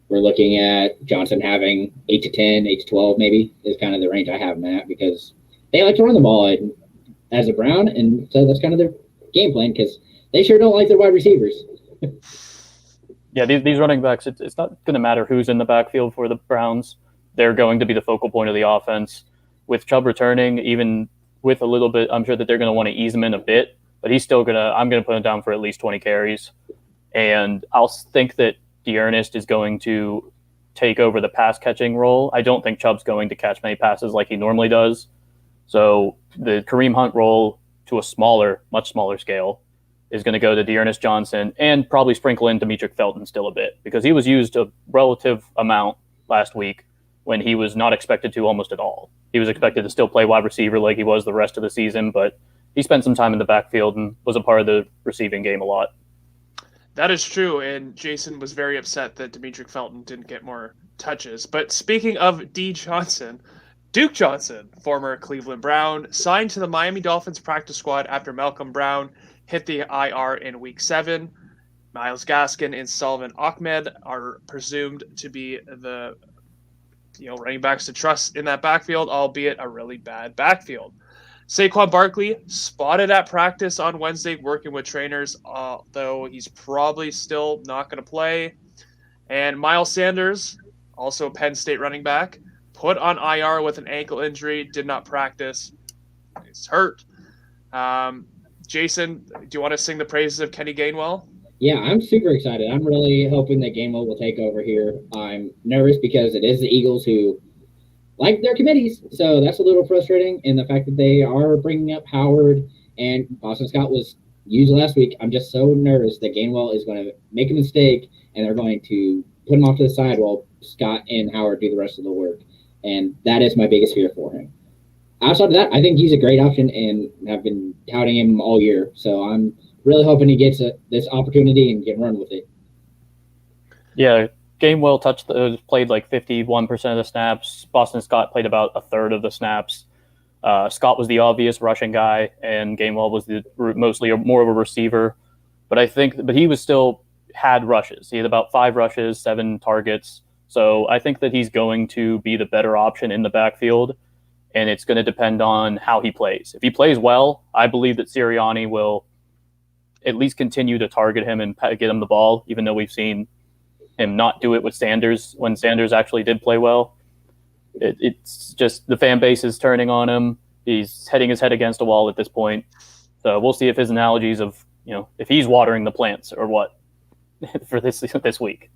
we're looking at Johnson having 8 to 10, 8 to 12 maybe is kind of the range I have him at, because they like to run the ball as a Brown, and so that's kind of their game plan, because they sure don't like their wide receivers. Yeah, these running backs, it's not going to matter who's in the backfield for the Browns. They're going to be the focal point of the offense. With Chubb returning, even with a little bit, I'm sure that they're going to want to ease him in a bit, but I'm going to put him down for at least 20 carries. And I'll think that Dearness is going to take over the pass catching role. I don't think Chubb's going to catch many passes like he normally does. So the Kareem Hunt role, to a much smaller scale, is going to go to Dearness Johnson, and probably sprinkle in Demetric Felton still a bit, because he was used a relative amount last week when he was not expected to almost at all. He was expected to still play wide receiver like he was the rest of the season, but he spent some time in the backfield and was a part of the receiving game a lot. That is true, and Jason was very upset that Demetric Felton didn't get more touches. But speaking of D. Johnson, Duke Johnson, former Cleveland Brown, signed to the Miami Dolphins practice squad after Malcolm Brown hit the IR in Week 7. Myles Gaskin and Sullivan Ahmed are presumed to be the running backs to trust in that backfield, albeit a really bad backfield. Saquon Barkley spotted at practice on Wednesday working with trainers, though he's probably still not going to play. And Miles Sanders, also Penn State running back, put on IR with an ankle injury, did not practice. He's hurt. Jason, do you want to sing the praises of Kenny Gainwell? Yeah, I'm super excited. I'm really hoping that Gainwell will take over here. I'm nervous because it is the Eagles who like their committees, so that's a little frustrating. And the fact that they are bringing up Howard and Boston Scott was used last week, I'm just so nervous that Gainwell is going to make a mistake and they're going to put him off to the side while Scott and Howard do the rest of the work. And that is my biggest fear for him. Outside of that, I think he's a great option and have been touting him all year. So I'm really hoping he gets this opportunity and can run with it. Yeah, Gainwell played like 51% of the snaps. Boston Scott played about a third of the snaps. Scott was the obvious rushing guy, and Gainwell was mostly more of a receiver. But he was still had rushes. He had about 5 rushes, 7 targets. So I think that he's going to be the better option in the backfield, and it's going to depend on how he plays. If he plays well, I believe that Sirianni will at least continue to target him and get him the ball, even though we've seen him not do it with Sanders when Sanders actually did play well. It's just the fan base is turning on him. He's hitting his head against a wall at this point. So we'll see if his analogies of, if he's watering the plants or what for this week.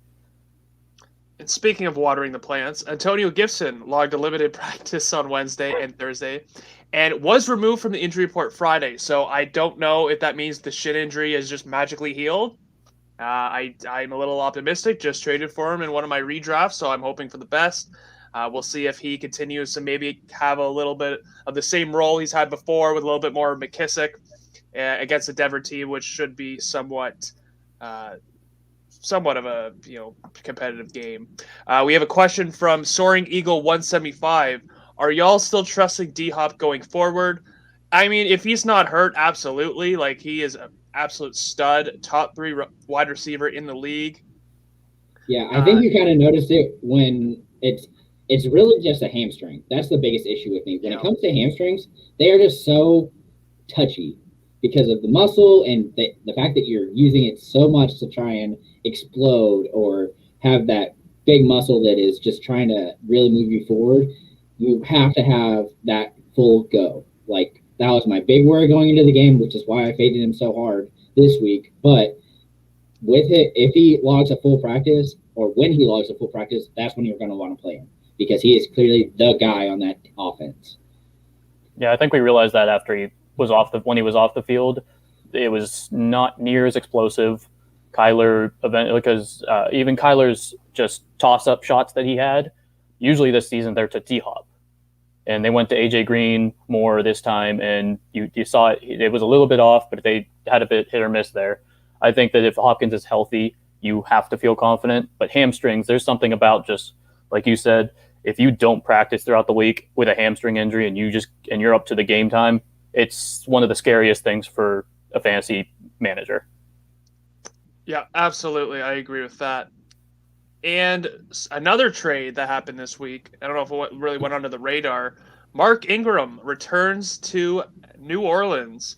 And speaking of watering the plants, Antonio Gibson logged a limited practice on Wednesday and Thursday and was removed from the injury report Friday. So I don't know if that means the shin injury is just magically healed. I'm a little optimistic. Just traded for him in one of my redrafts, so I'm hoping for the best. We'll see if he continues to maybe have a little bit of the same role he's had before with a little bit more McKissick against the Denver team, which should be somewhat of a competitive game. We have a question from Soaring Eagle 175. Are y'all still trusting D-Hop going forward? I mean, if he's not hurt, absolutely. Like, he is an absolute stud, top 3 wide receiver in the league. Yeah, I think you kind of noticed it when it's really just a hamstring. That's the biggest issue with me. When it comes to hamstrings, they are just so touchy because of the muscle and the fact that you're using it so much to try and explode or have that big muscle that is just trying to really move you forward. You have to have that full go. Like, that was my big worry going into the game, which is why I faded him so hard this week. But with it, if he logs a full practice, or when he logs a full practice, that's when you're going to want to play him because he is clearly the guy on that offense. Yeah, I think we realized that after when he was off the field, it was not near as explosive. Because even Kyler's just toss-up shots that he had, usually this season they're to D-Hop. And they went to A.J. Green more this time, and you saw it was a little bit off, but they had a bit hit or miss there. I think that if Hopkins is healthy, you have to feel confident. But hamstrings, there's something about just, like you said, if you don't practice throughout the week with a hamstring injury and you're up to the game time, it's one of the scariest things for a fantasy manager. Yeah, absolutely. I agree with that. And another trade that happened this week, I don't know if it really went under the radar, Mark Ingram returns to New Orleans,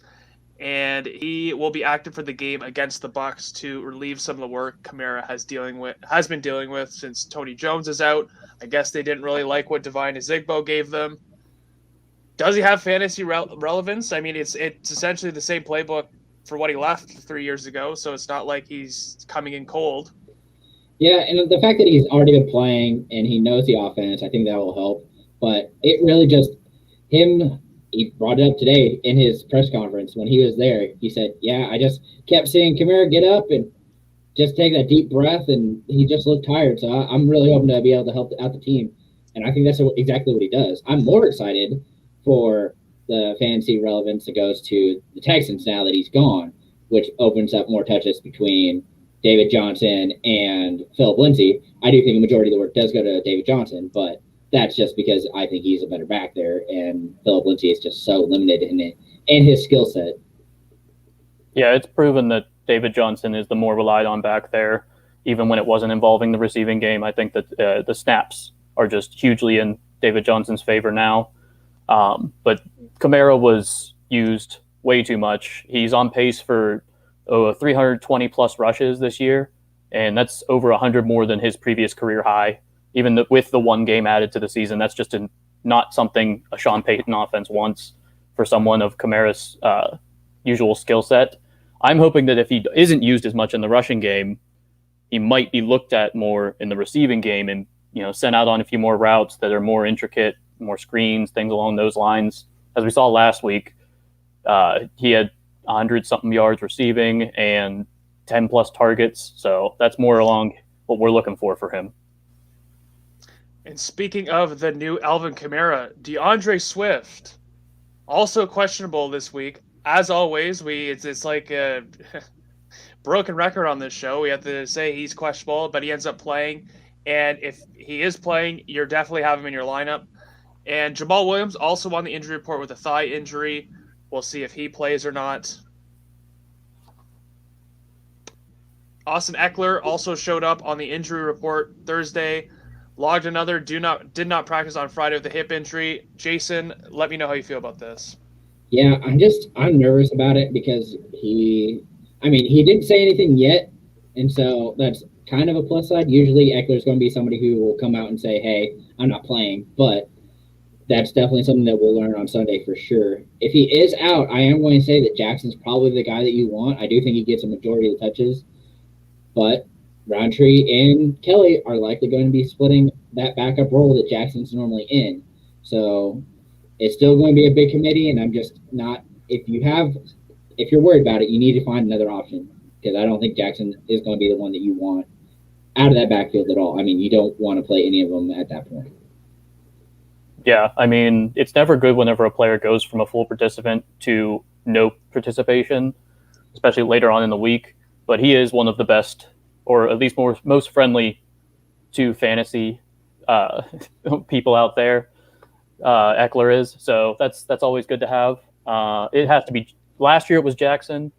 and he will be active for the game against the Bucs to relieve some of the work Kamara has been dealing with since Tony Jones is out. I guess they didn't really like what Devine Ezigbo gave them. Does he have fantasy relevance? I mean, it's essentially the same playbook for what he left 3 years ago, so it's not like he's coming in cold. Yeah, and the fact that he's already been playing and he knows the offense, I think that will help. But it really just he brought it up today in his press conference when he was there. He said, yeah, I just kept seeing Kamara get up and just take that deep breath, and he just looked tired. So I'm really hoping to be able to help out the team. And I think that's exactly what he does. I'm more excited for the fantasy relevance that goes to the Texans now that he's gone, which opens up more touches between David Johnson and Philip Lindsay. I do think a majority of the work does go to David Johnson, but that's just because I think he's a better back there, and Philip Lindsay is just so limited in it and his skill set. Yeah, it's proven that David Johnson is the more relied on back there, even when it wasn't involving the receiving game. I think that the snaps are just hugely in David Johnson's favor now. But Kamara was used way too much. He's on pace for 320 plus rushes this year, and that's over 100 more than his previous career high. Even with the one game added to the season, that's just not something a Sean Payton offense wants for someone of Kamara's usual skill set. I'm hoping that if he isn't used as much in the rushing game, he might be looked at more in the receiving game and sent out on a few more routes that are more intricate, more screens, things along those lines. As we saw last week, he had 100-something yards receiving and 10-plus targets. So that's more along what we're looking for him. And speaking of the new Alvin Kamara, DeAndre Swift, also questionable this week. As always, it's like a broken record on this show. We have to say he's questionable, but he ends up playing. And if he is playing, you're definitely have him in your lineup. And Jamal Williams also on the injury report with a thigh injury. We'll see if he plays or not. Austin Eckler also showed up on the injury report Thursday. Logged another did not practice on Friday with a hip injury. Jason, let me know how you feel about this. Yeah, I'm nervous about it because he didn't say anything yet, and so that's kind of a plus side. Usually Eckler's going to be somebody who will come out and say, hey, I'm not playing, but that's definitely something that we'll learn on Sunday for sure. If he is out, I am going to say that Jackson's probably the guy that you want. I do think he gets a majority of the touches, but Roundtree and Kelly are likely going to be splitting that backup role that Jackson's normally in. So it's still going to be a big committee, and I'm just not – if you're worried about it, you need to find another option because I don't think Jackson is going to be the one that you want out of that backfield at all. I mean, you don't want to play any of them at that point. Yeah, I mean, it's never good whenever a player goes from a full participant to no participation, especially later on in the week. But he is one of the best, or at least most friendly to fantasy people out there. Eckler is, so that's always good to have. It has to be. Last year it was Jackson.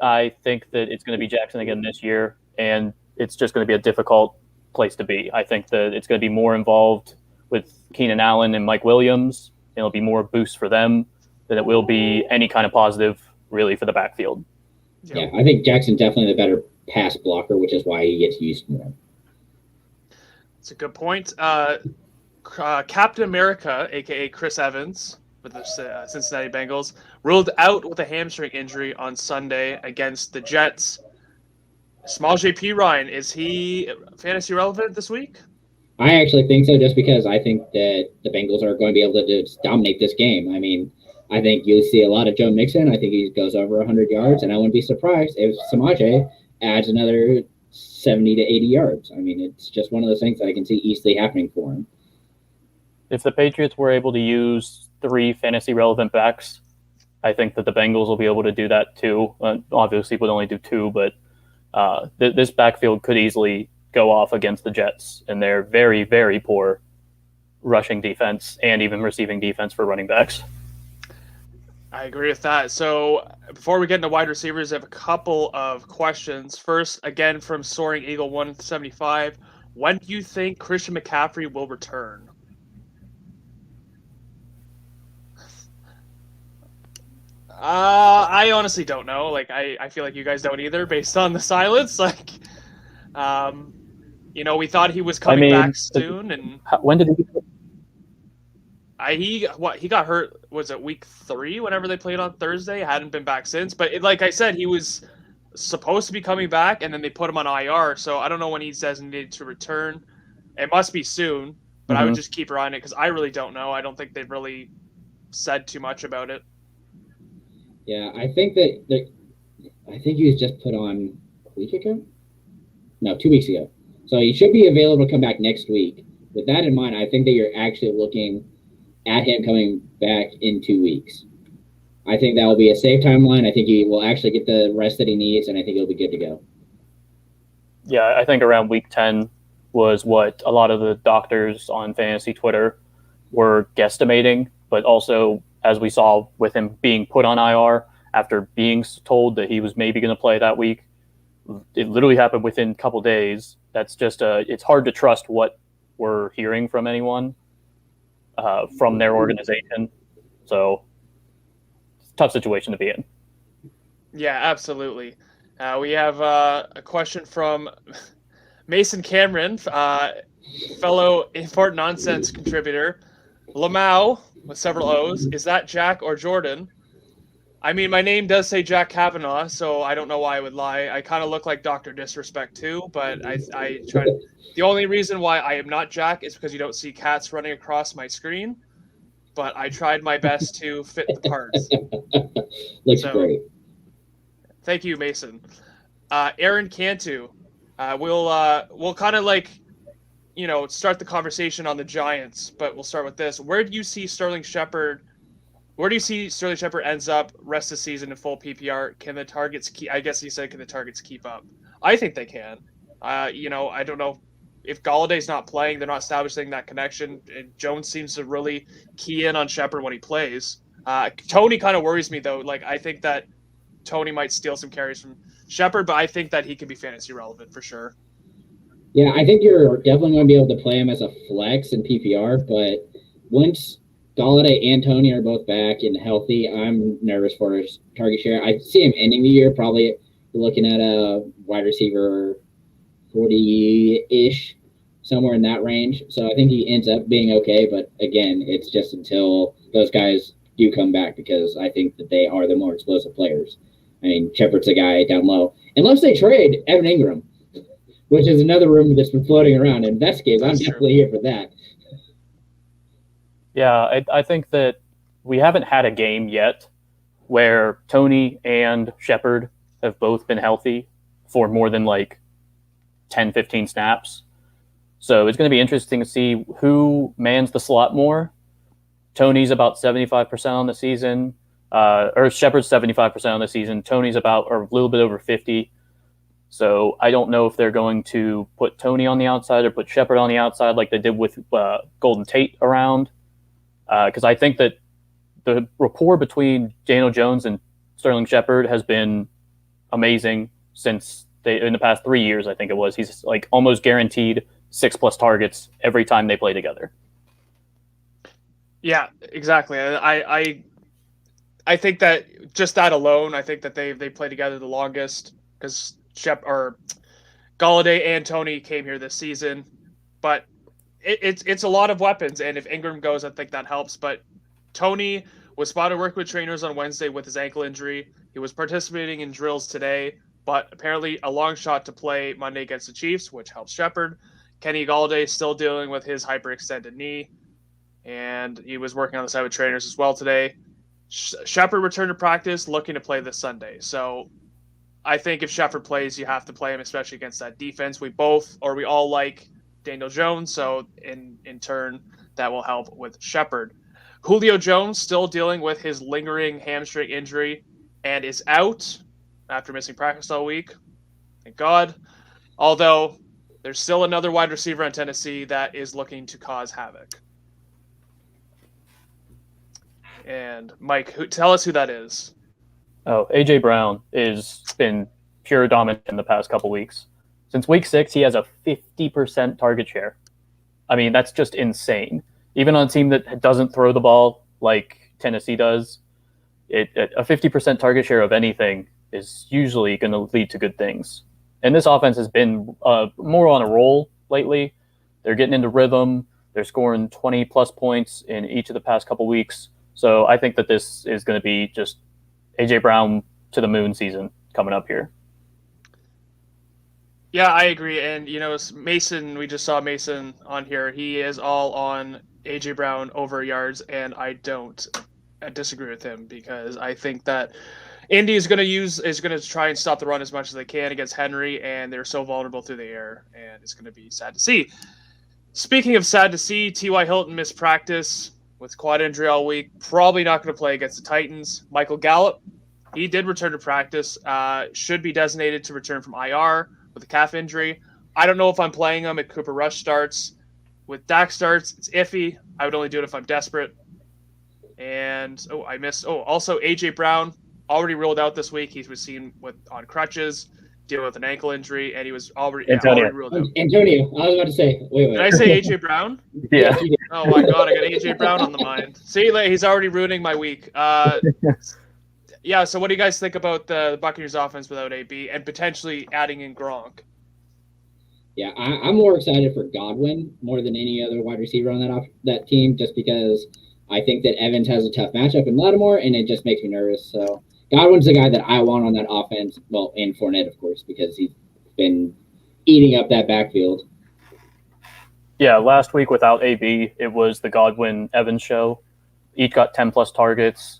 I think that it's going to be Jackson again this year, and it's just going to be a difficult place to be. I think that it's going to be more involved with Keenan Allen and Mike Williams. It'll be more boost for them than it will be any kind of positive, really, for the backfield. Yeah, I think Jackson's definitely the better pass blocker, which is why he gets used more. That's a good point. Captain America, a.k.a. Chris Evans, with the Cincinnati Bengals, ruled out with a hamstring injury on Sunday against the Jets. Small JP Ryan, is he fantasy relevant this week? I actually think so, just because I think that the Bengals are going to be able to just dominate this game. I mean, I think you'll see a lot of Joe Mixon. I think he goes over 100 yards, and I wouldn't be surprised if Samaje adds another 70 to 80 yards. I mean, it's just one of those things that I can see easily happening for him. If the Patriots were able to use 3 fantasy relevant backs, I think that the Bengals will be able to do that too. Obviously, would only do 2, but this backfield could easily go off against the Jets and their very, very poor rushing defense and even receiving defense for running backs. I agree with that. So before we get into wide receivers, I have a couple of questions. First, again, from Soaring Eagle 175. When do you think Christian McCaffrey will return? I honestly don't know. Like, I feel like you guys don't either based on the silence. Like, we thought he was coming back soon. And when did he he got hurt, was it week 3 whenever they played on Thursday? Hadn't been back since. But like I said, he was supposed to be coming back, and then they put him on IR. So I don't know when he's designated to return. It must be soon, but I would just keep her on it because I really don't know. I don't think they've really said too much about it. Yeah, I think he was just put on a week ago? No, 2 weeks ago. So he should be available to come back next week. With that in mind, I think that you're actually looking at him coming back in 2 weeks. I think that will be a safe timeline. I think he will actually get the rest that he needs, and I think he'll be good to go. Yeah, I think around week 10 was what a lot of the doctors on fantasy Twitter were guesstimating, but also, as we saw with him being put on IR after being told that he was maybe going to play that week, it literally happened within a couple days. That's just it's hard to trust what we're hearing from anyone from their organization. So it's a tough situation to be in. Yeah, absolutely. We have a question from Mason Cameron, fellow Import Nonsense contributor. Lamau, with several O's, is that Jack or Jordan? I mean, my name does say Jack Kavanaugh, so I don't know why I would lie. I kind of look like Dr. Disrespect too, but I try to. The only reason why I am not Jack is because you don't see cats running across my screen, but I tried my best to fit the parts. Looks great. Thank you, Mason. Aaron Cantu. We'll kind of like, start the conversation on the Giants, but we'll start with this. Where do you see Sterling Shepard ends up rest of the season in full PPR? Can the targets keep? I guess you said, can the targets keep up? I think they can. I don't know if Galladay's not playing, they're not establishing that connection. And Jones seems to really key in on Shepard when he plays. Tony kind of worries me though. Like, I think that Tony might steal some carries from Shepard, but I think that he can be fantasy relevant for sure. Yeah, I think you're definitely going to be able to play him as a flex in PPR, but once Galladay and Tony are both back and healthy, I'm nervous for his target share. I see him ending the year probably looking at a wide receiver 40-ish, somewhere in that range. So I think he ends up being okay, but again, it's just until those guys do come back, because I think that they are the more explosive players. I mean, Shepard's a guy down low. Unless they trade Evan Ingram, which is another rumor that's been floating around. In best case, I'm definitely here for that. Yeah, I think that we haven't had a game yet where Tony and Shepard have both been healthy for more than like 10, 15 snaps. So it's going to be interesting to see who mans the slot more. Tony's about 75% on the season, or Shepard's 75% on the season. Tony's about a little bit over 50. So I don't know if they're going to put Tony on the outside or put Shepard on the outside like they did with Golden Tate around. Because I think that the rapport between Daniel Jones and Sterling Shepard has been amazing since in the past 3 years, I think it was. He's like almost guaranteed 6+ targets every time they play together. Yeah, exactly. I think that just that alone, I think that they play together the longest, because Galladay and Tony came here this season, but it's a lot of weapons, and if Ingram goes, I think that helps. But Tony was spotted working with trainers on Wednesday with his ankle injury. He was participating in drills today, but apparently a long shot to play Monday against the Chiefs, which helps Shepard. Kenny Galladay still dealing with his hyperextended knee, and he was working on the side with trainers as well today. Shepard returned to practice, looking to play this Sunday. So I think if Shepard plays, you have to play him, especially against that defense. We all like Daniel Jones, so in turn, that will help with Shepard. Julio Jones still dealing with his lingering hamstring injury and is out after missing practice all week. Thank God. Although there's still another wide receiver in Tennessee that is looking to cause havoc. And Mike, tell us who that is. Oh, A.J. Brown has been pure dominant in the past couple weeks. Since week 6, he has a 50% target share. I mean, that's just insane. Even on a team that doesn't throw the ball like Tennessee does, a 50% target share of anything is usually going to lead to good things. And this offense has been more on a roll lately. They're getting into rhythm. They're scoring 20-plus points in each of the past couple weeks. So I think that this is going to be just A.J. Brown to the moon season coming up here. Yeah, I agree. And, Mason, we just saw Mason on here. He is all on A.J. Brown over yards, and I disagree with him, because I think that Indy is going to try and stop the run as much as they can against Henry, and they're so vulnerable through the air, and it's going to be sad to see. Speaking of sad to see, T.Y. Hilton missed practice with quad injury all week. Probably not going to play against the Titans. Michael Gallup, he did return to practice. Should be designated to return from IR with a calf injury. I don't know if I'm playing him if Cooper Rush starts. With Dak starts, it's iffy. I would only do it if I'm desperate. And also A.J. Brown already ruled out this week. He was seen on crutches, dealing with an ankle injury, and he was already ruled out. Antonio, I was about to say, wait. Did I say A.J. Brown? Yeah. Oh my God, I got A.J. Brown on the mind. See, he's already ruining my week. Yeah, so what do you guys think about the Buccaneers offense without AB and potentially adding in Gronk? Yeah, I'm more excited for Godwin more than any other wide receiver on that team, just because I think that Evans has a tough matchup in Lattimore, and it just makes me nervous. So Godwin's the guy that I want on that offense, well, and Fournette, of course, because he's been eating up that backfield. Yeah, last week without AB, it was the Godwin-Evans show. Each got 10-plus targets.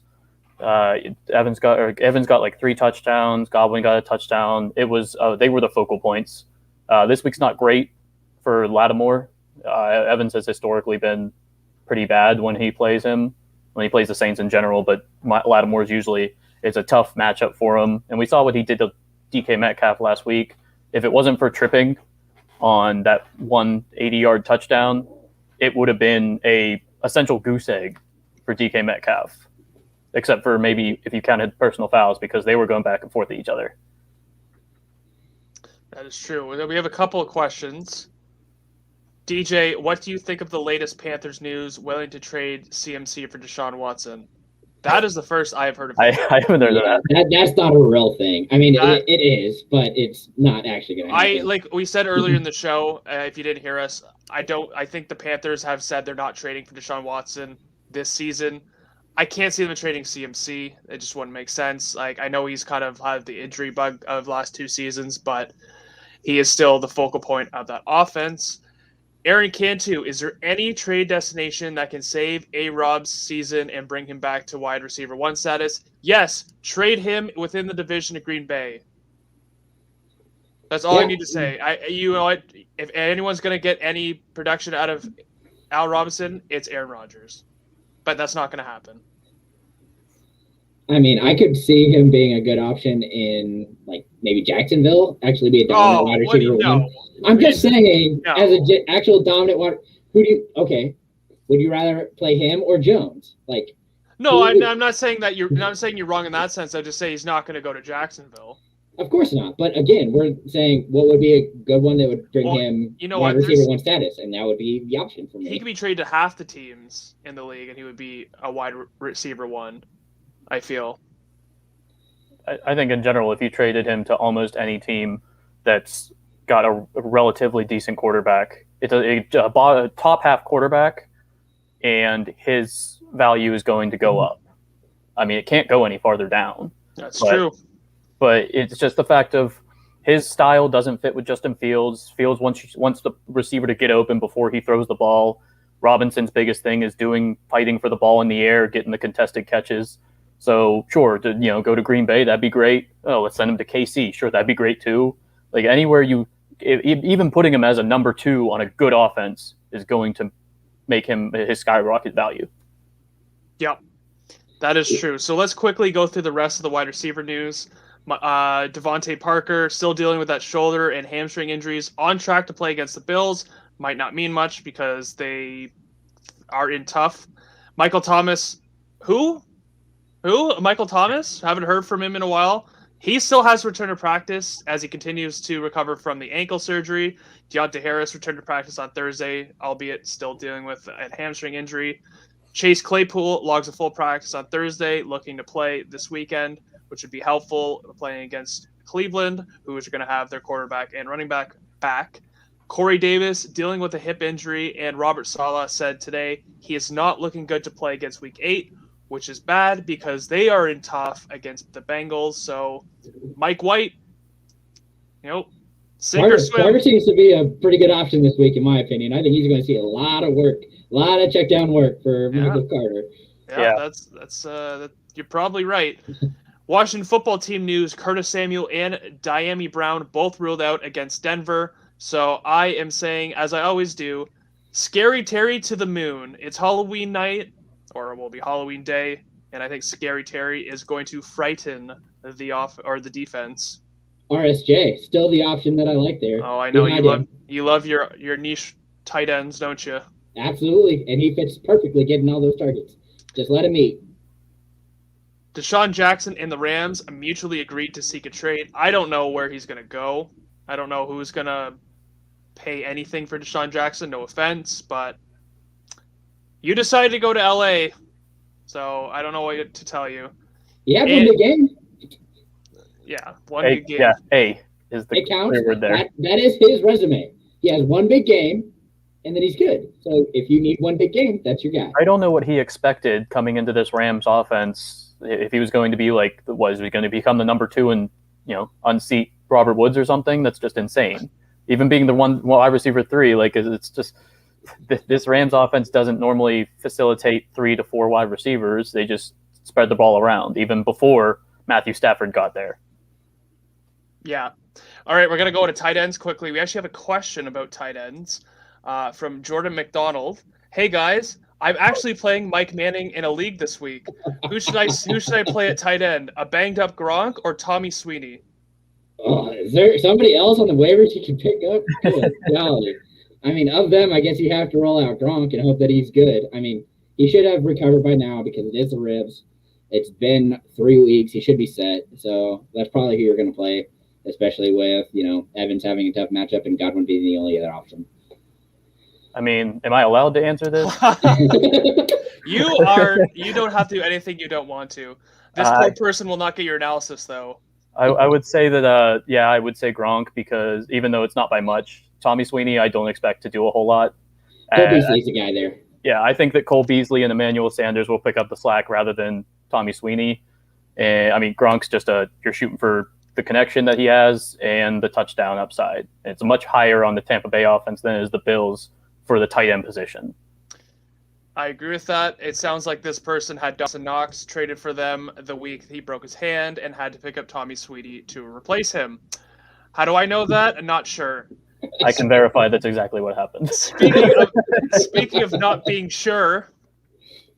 Evans got like 3 touchdowns. Godwin got a touchdown. It was they were the focal points. This week's not great for Lattimore. Evans has historically been pretty bad when he plays the Saints in general, but Lattimore's usually it's a tough matchup for him. And we saw what he did to DK Metcalf last week. If it wasn't for tripping on that 180-yard touchdown, it would have been a essential goose egg for DK Metcalf, except for maybe if you counted personal fouls because they were going back and forth at each other. That is true. We have a couple of questions. DJ, what do you think of the latest Panthers news willing to trade CMC for Deshaun Watson? That is the first I have heard of. I haven't heard of that. That's not a real thing. I mean, it is, but it's not actually going to happen. Like we said earlier in the show, if you didn't hear us, I think the Panthers have said they're not trading for Deshaun Watson this season. I can't see them trading CMC. It just wouldn't make sense. Like, I know he's kind of had the injury bug of the last 2 seasons, but he is still the focal point of that offense. Aaron Cantu, is there any trade destination that can save A-Rob's season and bring him back to wide receiver 1 status? Yes, trade him within the division of Green Bay. That's all I need to say. You know what? If anyone's going to get any production out of Al Robinson, it's Aaron Rodgers. But that's not going to happen. I mean, I could see him being a good option in, like, maybe Jacksonville, actually be a dominant wide receiver 1. I'm just saying, as an actual dominant wide, would you rather play him or Jones? Like, no, I'm not saying that you're. I'm saying you're wrong in that sense. I just say he's not going to go to Jacksonville. Of course not. But again, we're saying what would be a good one that would bring him wide receiver 1 status, and that would be the option for me. He could be traded to half the teams in the league, and he would be a wide receiver 1. I feel. I think in general, if you traded him to almost any team that's got a relatively decent quarterback, it's a top half quarterback, and his value is going to go up. I mean, it can't go any farther down. That's true. But it's just the fact of his style doesn't fit with Justin Fields. Fields wants the receiver to get open before he throws the ball. Robinson's biggest thing is fighting for the ball in the air, getting the contested catches. So sure, go to Green Bay, that'd be great. Oh, let's send him to KC. Sure, that'd be great too. Like anywhere even putting him as a number 2 on a good offense is going to make him his skyrocket value. Yep, that is true. So let's quickly go through the rest of the wide receiver news. Devontae Parker still dealing with that shoulder and hamstring injuries, on track to play against the Bills. Might not mean much because they are in tough. Michael Thomas, Who? Michael Thomas? Haven't heard from him in a while. He still has returned to practice as he continues to recover from the ankle surgery. Deontay Harris returned to practice on Thursday, albeit still dealing with a hamstring injury. Chase Claypool logs a full practice on Thursday, looking to play this weekend, which would be helpful playing against Cleveland, who is going to have their quarterback and running back back. Corey Davis dealing with a hip injury, and Robert Saleh said today he is not looking good to play against Week 8, which is bad because they are in tough against the Bengals. So Mike White, sink or swim. Carter seems to be a pretty good option this week, in my opinion. I think he's going to see a lot of work, a lot of check down work for Michael Carter. Yeah, that's you're probably right. Washington football team news: Curtis Samuel and Diami Brown both ruled out against Denver. So I am saying, as I always do, Scary Terry to the moon. It's Halloween night, or it will be Halloween day, and I think Scary Terry is going to frighten the defense. RSJ, still the option that I like there. Oh, I know you love your niche tight ends, don't you? Absolutely, and he fits perfectly getting all those targets. Just let him eat. Deshaun Jackson and the Rams mutually agreed to seek a trade. I don't know where he's going to go. I don't know who's going to pay anything for Deshaun Jackson. No offense, but you decided to go to LA, so I don't know what to tell you. Yeah, one big game. Yeah, one big game. Yeah, is the clear word there. That is his resume. He has one big game, and then he's good. So if you need one big game, that's your guy. I don't know what he expected coming into this Rams offense. If he was going to be was he going to become the number 2 and unseat Robert Woods or something? That's just insane. Even being the wide receiver 3, it's just this Rams offense doesn't normally facilitate 3 to 4 wide receivers. They just spread the ball around, even before Matthew Stafford got there. Yeah, All right, we're going to go to tight ends quickly. We actually have a question about tight ends from Jordan McDonald. Hey, guys, I'm actually playing Mike Manning in a league this week. Who should I play at tight end? A banged-up Gronk or Tommy Sweeney? Is there somebody else on the waivers you can pick up? Good golly. I mean, of them, I guess you have to roll out Gronk and hope that he's good. I mean, he should have recovered by now because it is the ribs. It's been 3 weeks. He should be set. So that's probably who you're going to play, especially with, Evans having a tough matchup and Godwin being the only other option. I mean, am I allowed to answer this? You don't have to do anything you don't want to. This poor person will not get your analysis, though. I would say that, I would say Gronk because even though it's not by much, Tommy Sweeney, I don't expect to do a whole lot. Cole Beasley's the guy there. Yeah, I think that Cole Beasley and Emmanuel Sanders will pick up the slack rather than Tommy Sweeney. And I mean, Gronk's just you're shooting for the connection that he has and the touchdown upside. It's much higher on the Tampa Bay offense than it is the Bills for the tight end position. I agree with that. It sounds like this person had Dawson Knox traded for them the week he broke his hand and had to pick up Tommy Sweeney to replace him. How do I know that? I'm not sure. I can verify that's exactly what happened. Speaking of not being sure,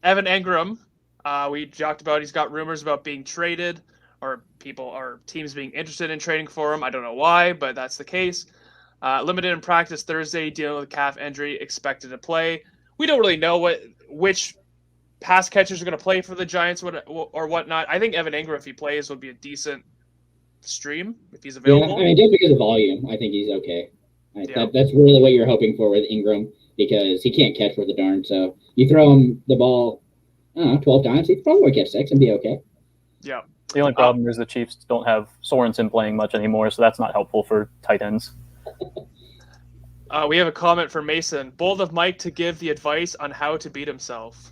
Evan Engram, we talked about he's got rumors about being traded or teams being interested in trading for him. I don't know why, but that's the case. Limited in practice Thursday, dealing with a calf injury, expected to play. We don't really know which pass catchers are going to play for the Giants or whatnot. I think Evan Engram, if he plays, would be a decent stream if he's available. Yeah, I mean, just because of volume, I think he's okay. That's really what you're hoping for with Engram because he can't catch worth a darn. So you throw him the ball, 12 times, he can probably catch 6 and be okay. Yeah. The only problem is the Chiefs don't have Sorensen playing much anymore, so that's not helpful for tight ends. We have a comment from Mason. Bold of Mike to give the advice on how to beat himself.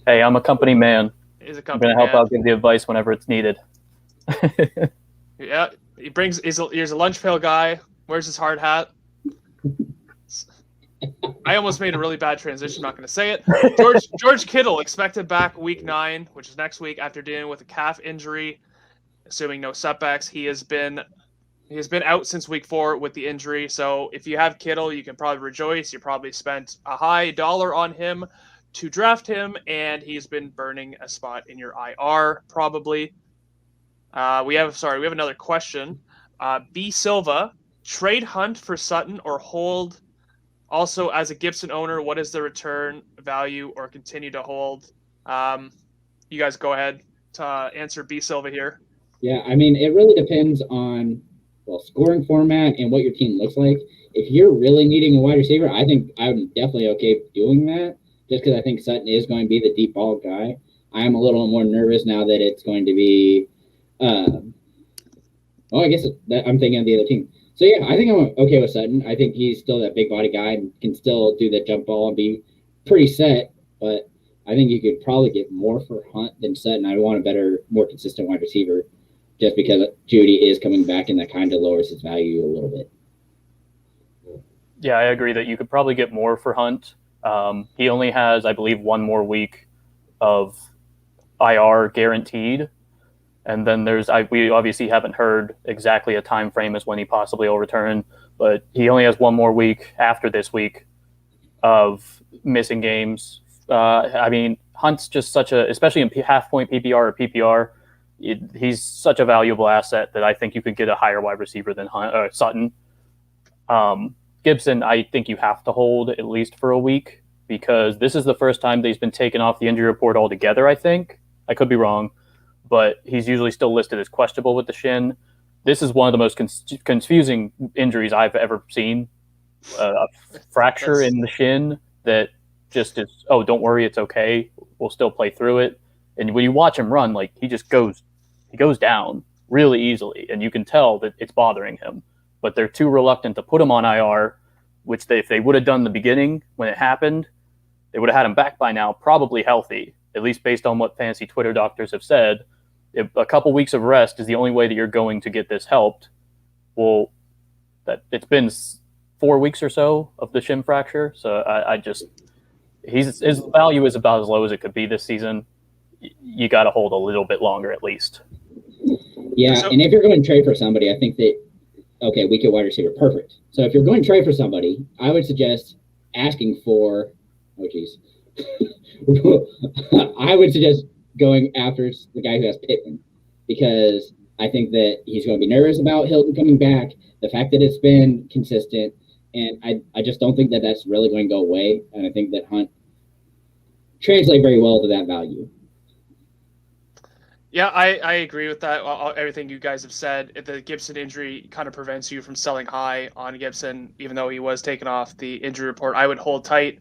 Hey, I'm a company man. He's a I'm company going to help man. out, give the advice whenever it's needed. Yeah, he's a lunch pail guy. Wears his hard hat. I almost made a really bad transition. I'm not going to say it. George Kittle expected back week 9, which is next week, after dealing with a calf injury. Assuming no setbacks, he has been out since week 4 with the injury. So if you have Kittle, you can probably rejoice. You probably spent a high dollar on him to draft him, and he's been burning a spot in your IR probably. We have another question. B Silva, trade Hunt for Sutton or hold? Also, as a Gibson owner, what is the return value or continue to hold? You guys go ahead to answer B Silva here. Yeah, I mean, it really depends on scoring format and what your team looks like. If you're really needing a wide receiver, I think I'm definitely okay doing that just because I think Sutton is going to be the deep ball guy. I am a little more nervous now that it's going to be I guess I'm thinking of the other team. So, yeah, I think I'm okay with Sutton. I think he's still that big body guy and can still do that jump ball and be pretty set. But I think you could probably get more for Hunt than Sutton. I want a better, more consistent wide receiver just because Judy is coming back and that kind of lowers his value a little bit. Yeah, I agree that you could probably get more for Hunt. He only has, I believe, 1 more week of IR guaranteed. And then we obviously haven't heard exactly a time frame as when he possibly will return, but he only has 1 more week after this week of missing games. I mean, Hunt's just especially in half-point PPR or PPR, he's such a valuable asset that I think you could get a higher wide receiver than Sutton. Gibson, I think you have to hold at least for a week because this is the first time that he's been taken off the injury report altogether, I think. I could be wrong. But he's usually still listed as questionable with the shin. This is one of the most confusing injuries I've ever seen. A fracture in the shin that just is, don't worry, it's okay. We'll still play through it. And when you watch him run, he just goes down really easily. And you can tell that it's bothering him. But they're too reluctant to put him on IR, which if they would have done in the beginning when it happened, they would have had him back by now, probably healthy, at least based on what fancy Twitter doctors have said. If a couple weeks of rest is the only way that you're going to get this helped, well, that it's been 4 weeks or so of the shin fracture. So his value is about as low as it could be this season. You got to hold a little bit longer at least. Yeah, and if you're going to trade for somebody, I think that okay, we get wide receiver. Perfect. So if you're going to trade for somebody, I would suggest asking for, oh, geez. I would suggest going after the guy who has Pittman, because I think that he's going to be nervous about Hilton coming back, the fact that it's been consistent, and I just don't think that that's really going to go away, and I think that Hunt translate very well to that value. Yeah, I agree with that. Everything you guys have said. The Gibson injury kind of prevents you from selling high on Gibson, even though he was taken off the injury report. I would hold tight.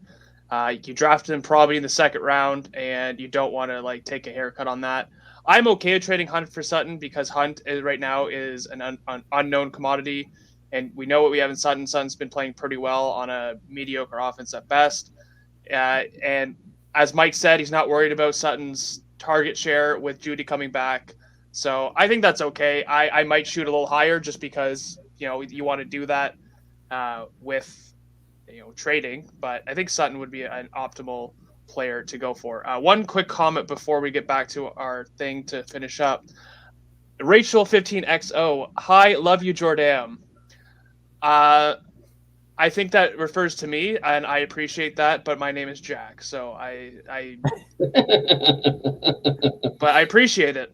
You drafted him probably in the second round, and you don't want to take a haircut on that. I'm okay with trading Hunt for Sutton because Hunt right now is an unknown commodity, and we know what we have in Sutton. Sutton's been playing pretty well on a mediocre offense at best. And as Mike said, he's not worried about Sutton's target share with Judy coming back. So I think that's okay. I might shoot a little higher just because, you want to do that with, trading. But I think Sutton would be an optimal player to go for. One quick comment before we get back to our thing to finish up. Rachel15XO, hi, love you, Jordan. I think that refers to me, and I appreciate that, but my name is Jack, so but I appreciate it.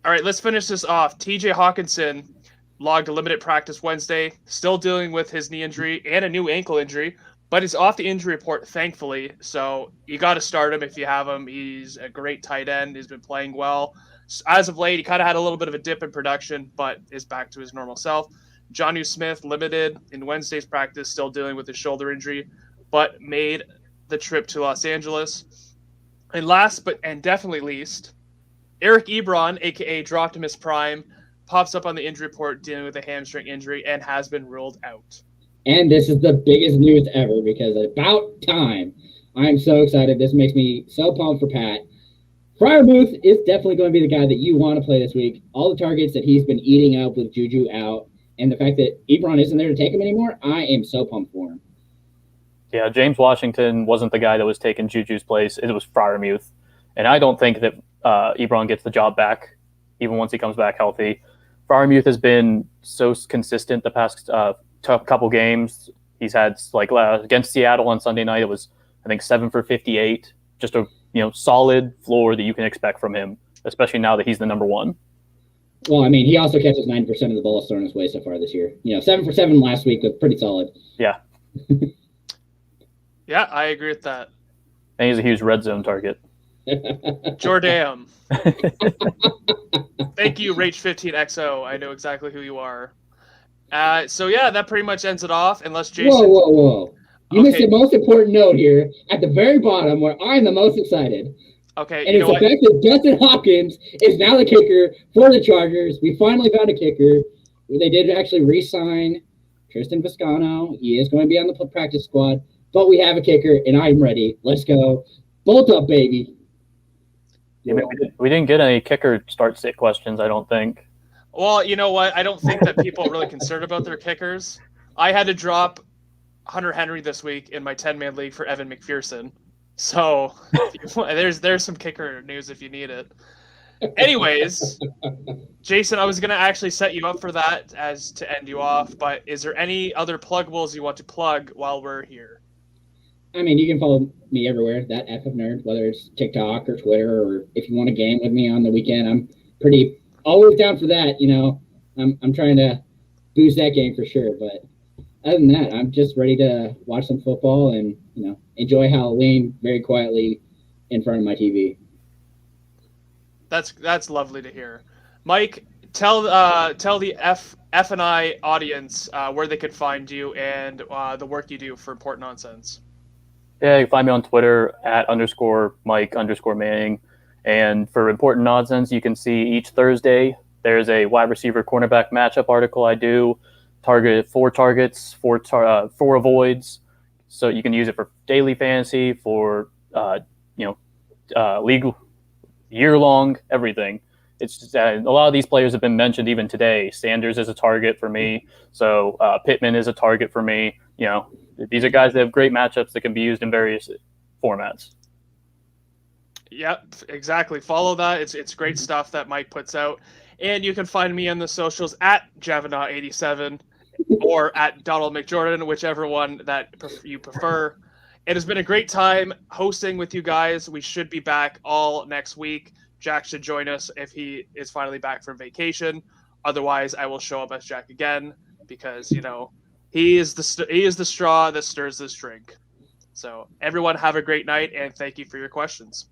All right, let's finish this off. TJ Hawkinson logged a limited practice Wednesday, still dealing with his knee injury and a new ankle injury, but he's off the injury report, thankfully, so you got to start him if you have him. He's a great tight end. He's been playing well. As of late, he kind of had a little bit of a dip in production, but is back to his normal self. Jonnu Smith, limited in Wednesday's practice, still dealing with his shoulder injury, but made the trip to Los Angeles. And last but definitely least, Eric Ebron, a.k.a. dropped him his prime, pops up on the injury report dealing with a hamstring injury and has been ruled out. And this is the biggest news ever because about time. I'm so excited. This makes me so pumped for Pat. Freiermuth is definitely going to be the guy that you want to play this week. All the targets that he's been eating up with Juju out, and the fact that Ebron isn't there to take him anymore, I am so pumped for him. Yeah, James Washington wasn't the guy that was taking Juju's place. It was Freiermuth. And I don't think that Ebron gets the job back, even once he comes back healthy. Freiermuth has been so consistent the past couple games. He's had, against Seattle on Sunday night, it was, I think, 7 for 58. Just a solid floor that you can expect from him, especially now that he's the number one. Well, I mean, he also catches 90% of the balls thrown his way so far this year. 7 for 7 last week was pretty solid. Yeah. Yeah, I agree with that. And he's a huge red zone target. Jordan. Thank you, Rach15XO. I know exactly who you are. So, yeah, that pretty much ends it off, unless Jason... Whoa. You missed the most important note here at the very bottom where I'm the most excited. Okay, and it's the fact that Dustin Hopkins is now the kicker for the Chargers. We finally found a kicker. They did actually re-sign Tristan Viscano. He is going to be on the practice squad, but we have a kicker, and I'm ready. Let's go. Bolt up, baby. Yeah, we didn't get any kicker start-sit questions, I don't think. Well, you know what? I don't think that people are really concerned about their kickers. I had to drop Hunter Henry this week in my 10-man league for Evan McPherson. So there's some kicker news if you need it. Anyways, Jason, I was going to actually set you up for that as to end you off, but is there any other pluggables you want to plug while we're here? I mean, you can follow me everywhere, that FF Nerd, whether it's TikTok or Twitter, or if you want to game with me on the weekend, I'm pretty always down for that. I'm trying to boost that game for sure, but other than that, I'm just ready to watch some football and, enjoy Halloween very quietly in front of my TV. That's lovely to hear. Mike, tell the F&I audience where they could find you and the work you do for Important Nonsense. Yeah, you can find me on Twitter at _Mike_Manning. And for Important Nonsense, you can see each Thursday there's a wide receiver cornerback matchup article I do. Target 4 targets, 4 avoids. So you can use it for daily fantasy, for league, year-long, everything. It's just, a lot of these players have been mentioned even today. Sanders is a target for me. So Pittman is a target for me. These are guys that have great matchups that can be used in various formats. Yep, exactly. Follow that. It's great stuff that Mike puts out. And you can find me on the socials at Javanaugh87 or at Donald McJordan, whichever one that you prefer. It has been a great time hosting with you guys. We should be back all next week. Jack should join us if he is finally back from vacation. Otherwise, I will show up as Jack again because, he is the straw that stirs this drink. So everyone have a great night, and thank you for your questions.